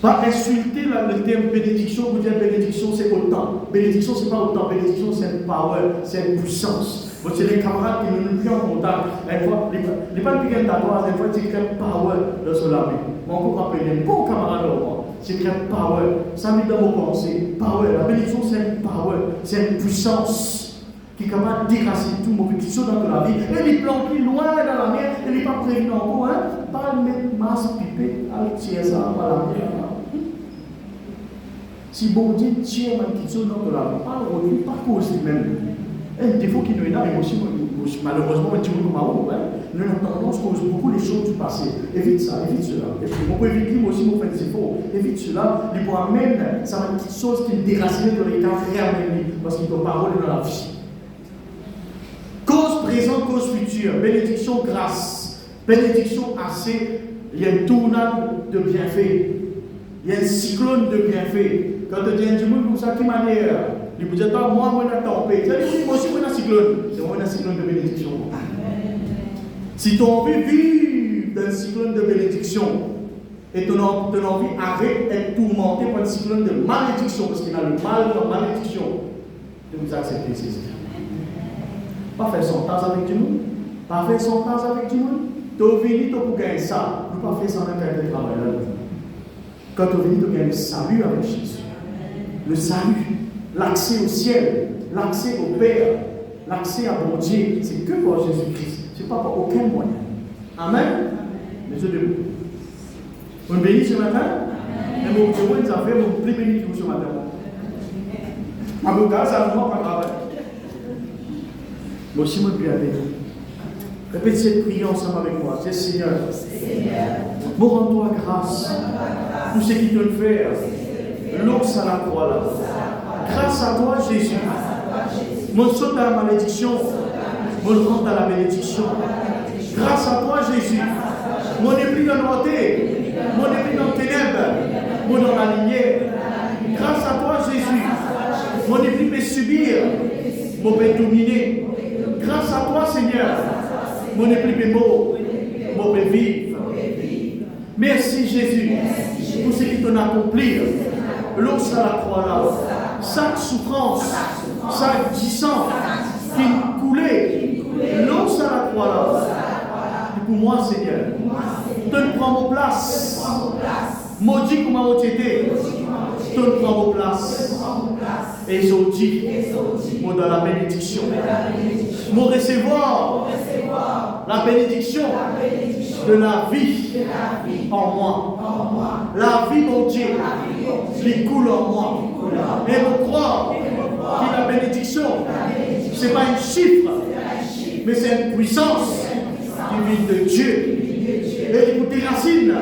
Pas insulter le terme bénédiction, vous dire bénédiction c'est autant. Bénédiction c'est pas autant, bénédiction c'est une power, c'est une puissance. Vous c'est les camarades qui nous plus en contact. Une fois, les pas plus qu'un tatouage, une fois tu crées power dans ce lame. Mon coup rappelle un bon camarade au moins. Tu crées power, ça met dans vos pensées. Power, la bénédiction c'est une power, c'est une puissance qui est capable de déraciner tout mauvais qui sont dans la vie. Et les plantes loin dans la mer, et les pas prévenus encore, pas mettre masse pipée, à tirer ça par la mer. Si bon Dieu tient ma question dans la vie, pas le revenu, pas cause lui-même. Un défaut qui nous est là, et aussi, malheureusement, on dit nous avons tendance à cause beaucoup les choses du passé. Évite ça, évite cela. Et puis, on peut éviter, moi aussi, mon frère, c'est faux. Évite cela, il pourra même, ça va être une petite chose qui déracine de l'état réellement, parce qu'il doit parole dans la vie. Cause présente, cause future, bénédiction, grâce, bénédiction assez, il y a une tournade de bienfaits, il y a un cyclone de bienfaits. Quand tu dis du monde, ça, qui manière, il vous dit pas, moi, je suis en paix. Moi aussi, je suis un cyclone. C'est un cyclone de bénédiction. Si tu as envie de vivre dans un cyclone de bénédiction, et ton envie arrête d'être tourmenté par un cyclone de malédiction, parce qu'il y a le mal dans la malédiction, de vous accepter ces idées. Pas faire son temps avec du monde, pas faire son temps avec du monde. Tu es venu pour gagner ça, ne pas faire ça même avec le travail là. Quand tu es venu, tu gagnes le salut avec Jésus. Le salut, l'accès au ciel, l'accès au Père, l'accès à mon Dieu, c'est que par Jésus-Christ. Ce n'est pas par aucun moyen. Amen. Monsieur debout. Vous me bénissez ce matin? Amen. Et mon Dieu, vous avez fait mon plus béni ce matin. En tout cas, ça ne va pas travailler. Moi aussi, je suis béni. Répétez cette prière ensemble avec moi. C'est Seigneur. Bon, rends-toi grâce pour ce qu'il te fait. L'ours à la croix là. Grâce à toi, Jésus. Mon saute à la malédiction. Mon rentre à la bénédiction. Grâce à toi, Jésus. Mon n'est plus dans la noirté. Mon n'est plus dans les ténèbres. Mon dans la lumière. Grâce à toi, Jésus. Mon n'est plus peut subir. Mon peut dominer. Grâce à toi, Seigneur. Mon n'est plus mort. Mon peut vivre. Merci, Jésus, pour ce qui t'en accompli. L'os à la croix là. Chaque souffrance, chaque distance qui coulait. L'os à la croix là. Et pour moi, Seigneur, tu prends mon place. Maudit comme ma été. Tu prends mon place. Et je dis, moi dans la bénédiction. Mon recevoir la bénédiction de la vie en moi. La vie, mon Dieu, qui coule en moi. Et je crois que la bénédiction, ce n'est pas un chiffre, mais c'est une puissance qui vient de Dieu. Et qui vous déracine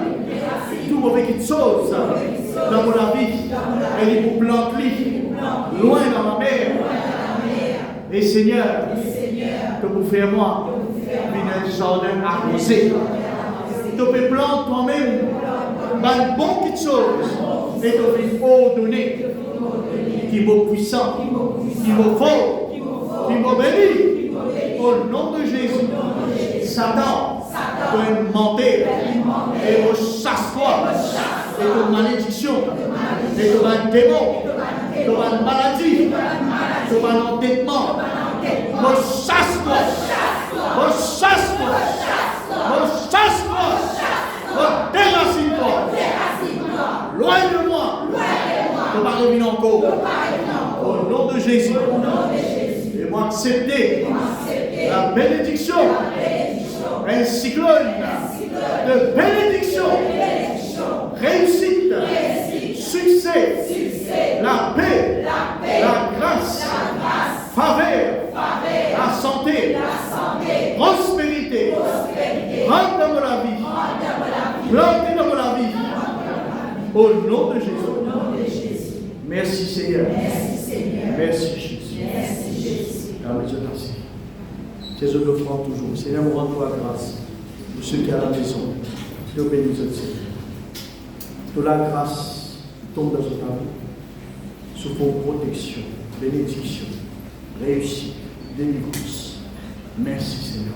tout mauvais chose dans mon vie. Et qui vous plante loin dans ma mer. Et Seigneur, que vous faites moi un jardin arrosé. Tu peux planter toi-même une bonne petite chose et tu peux ordonner qui est puissant, qui est fort, qui est béni. Au nom de Jésus, Satan peut mentir et au chasse-toi et de malédiction et de un démon, de une maladie, de un endettement. Me chasse-toi, me chasse-toi, me chasse-toi, me déracine-toi, loin de moi, ne pas revenir encore. Au nom de Jésus, et moi accepter la bénédiction, un cyclone de bénédiction, réussite, succès, la paix, la grâce, faveur, la santé, prospérité, rentre dans la vie, plantez dans la vie, au nom de Jésus. Merci Seigneur. Merci Jésus. Amen, Dieu merci. Tes œuvres le feront toujours. Seigneur, nous rendons la grâce pour ceux qui sont à la maison. Dieu bénisse le Seigneur. Que la grâce tombe dans ta vie, sous vos protections, bénédictions, réussite, délivrance. Merci Seigneur.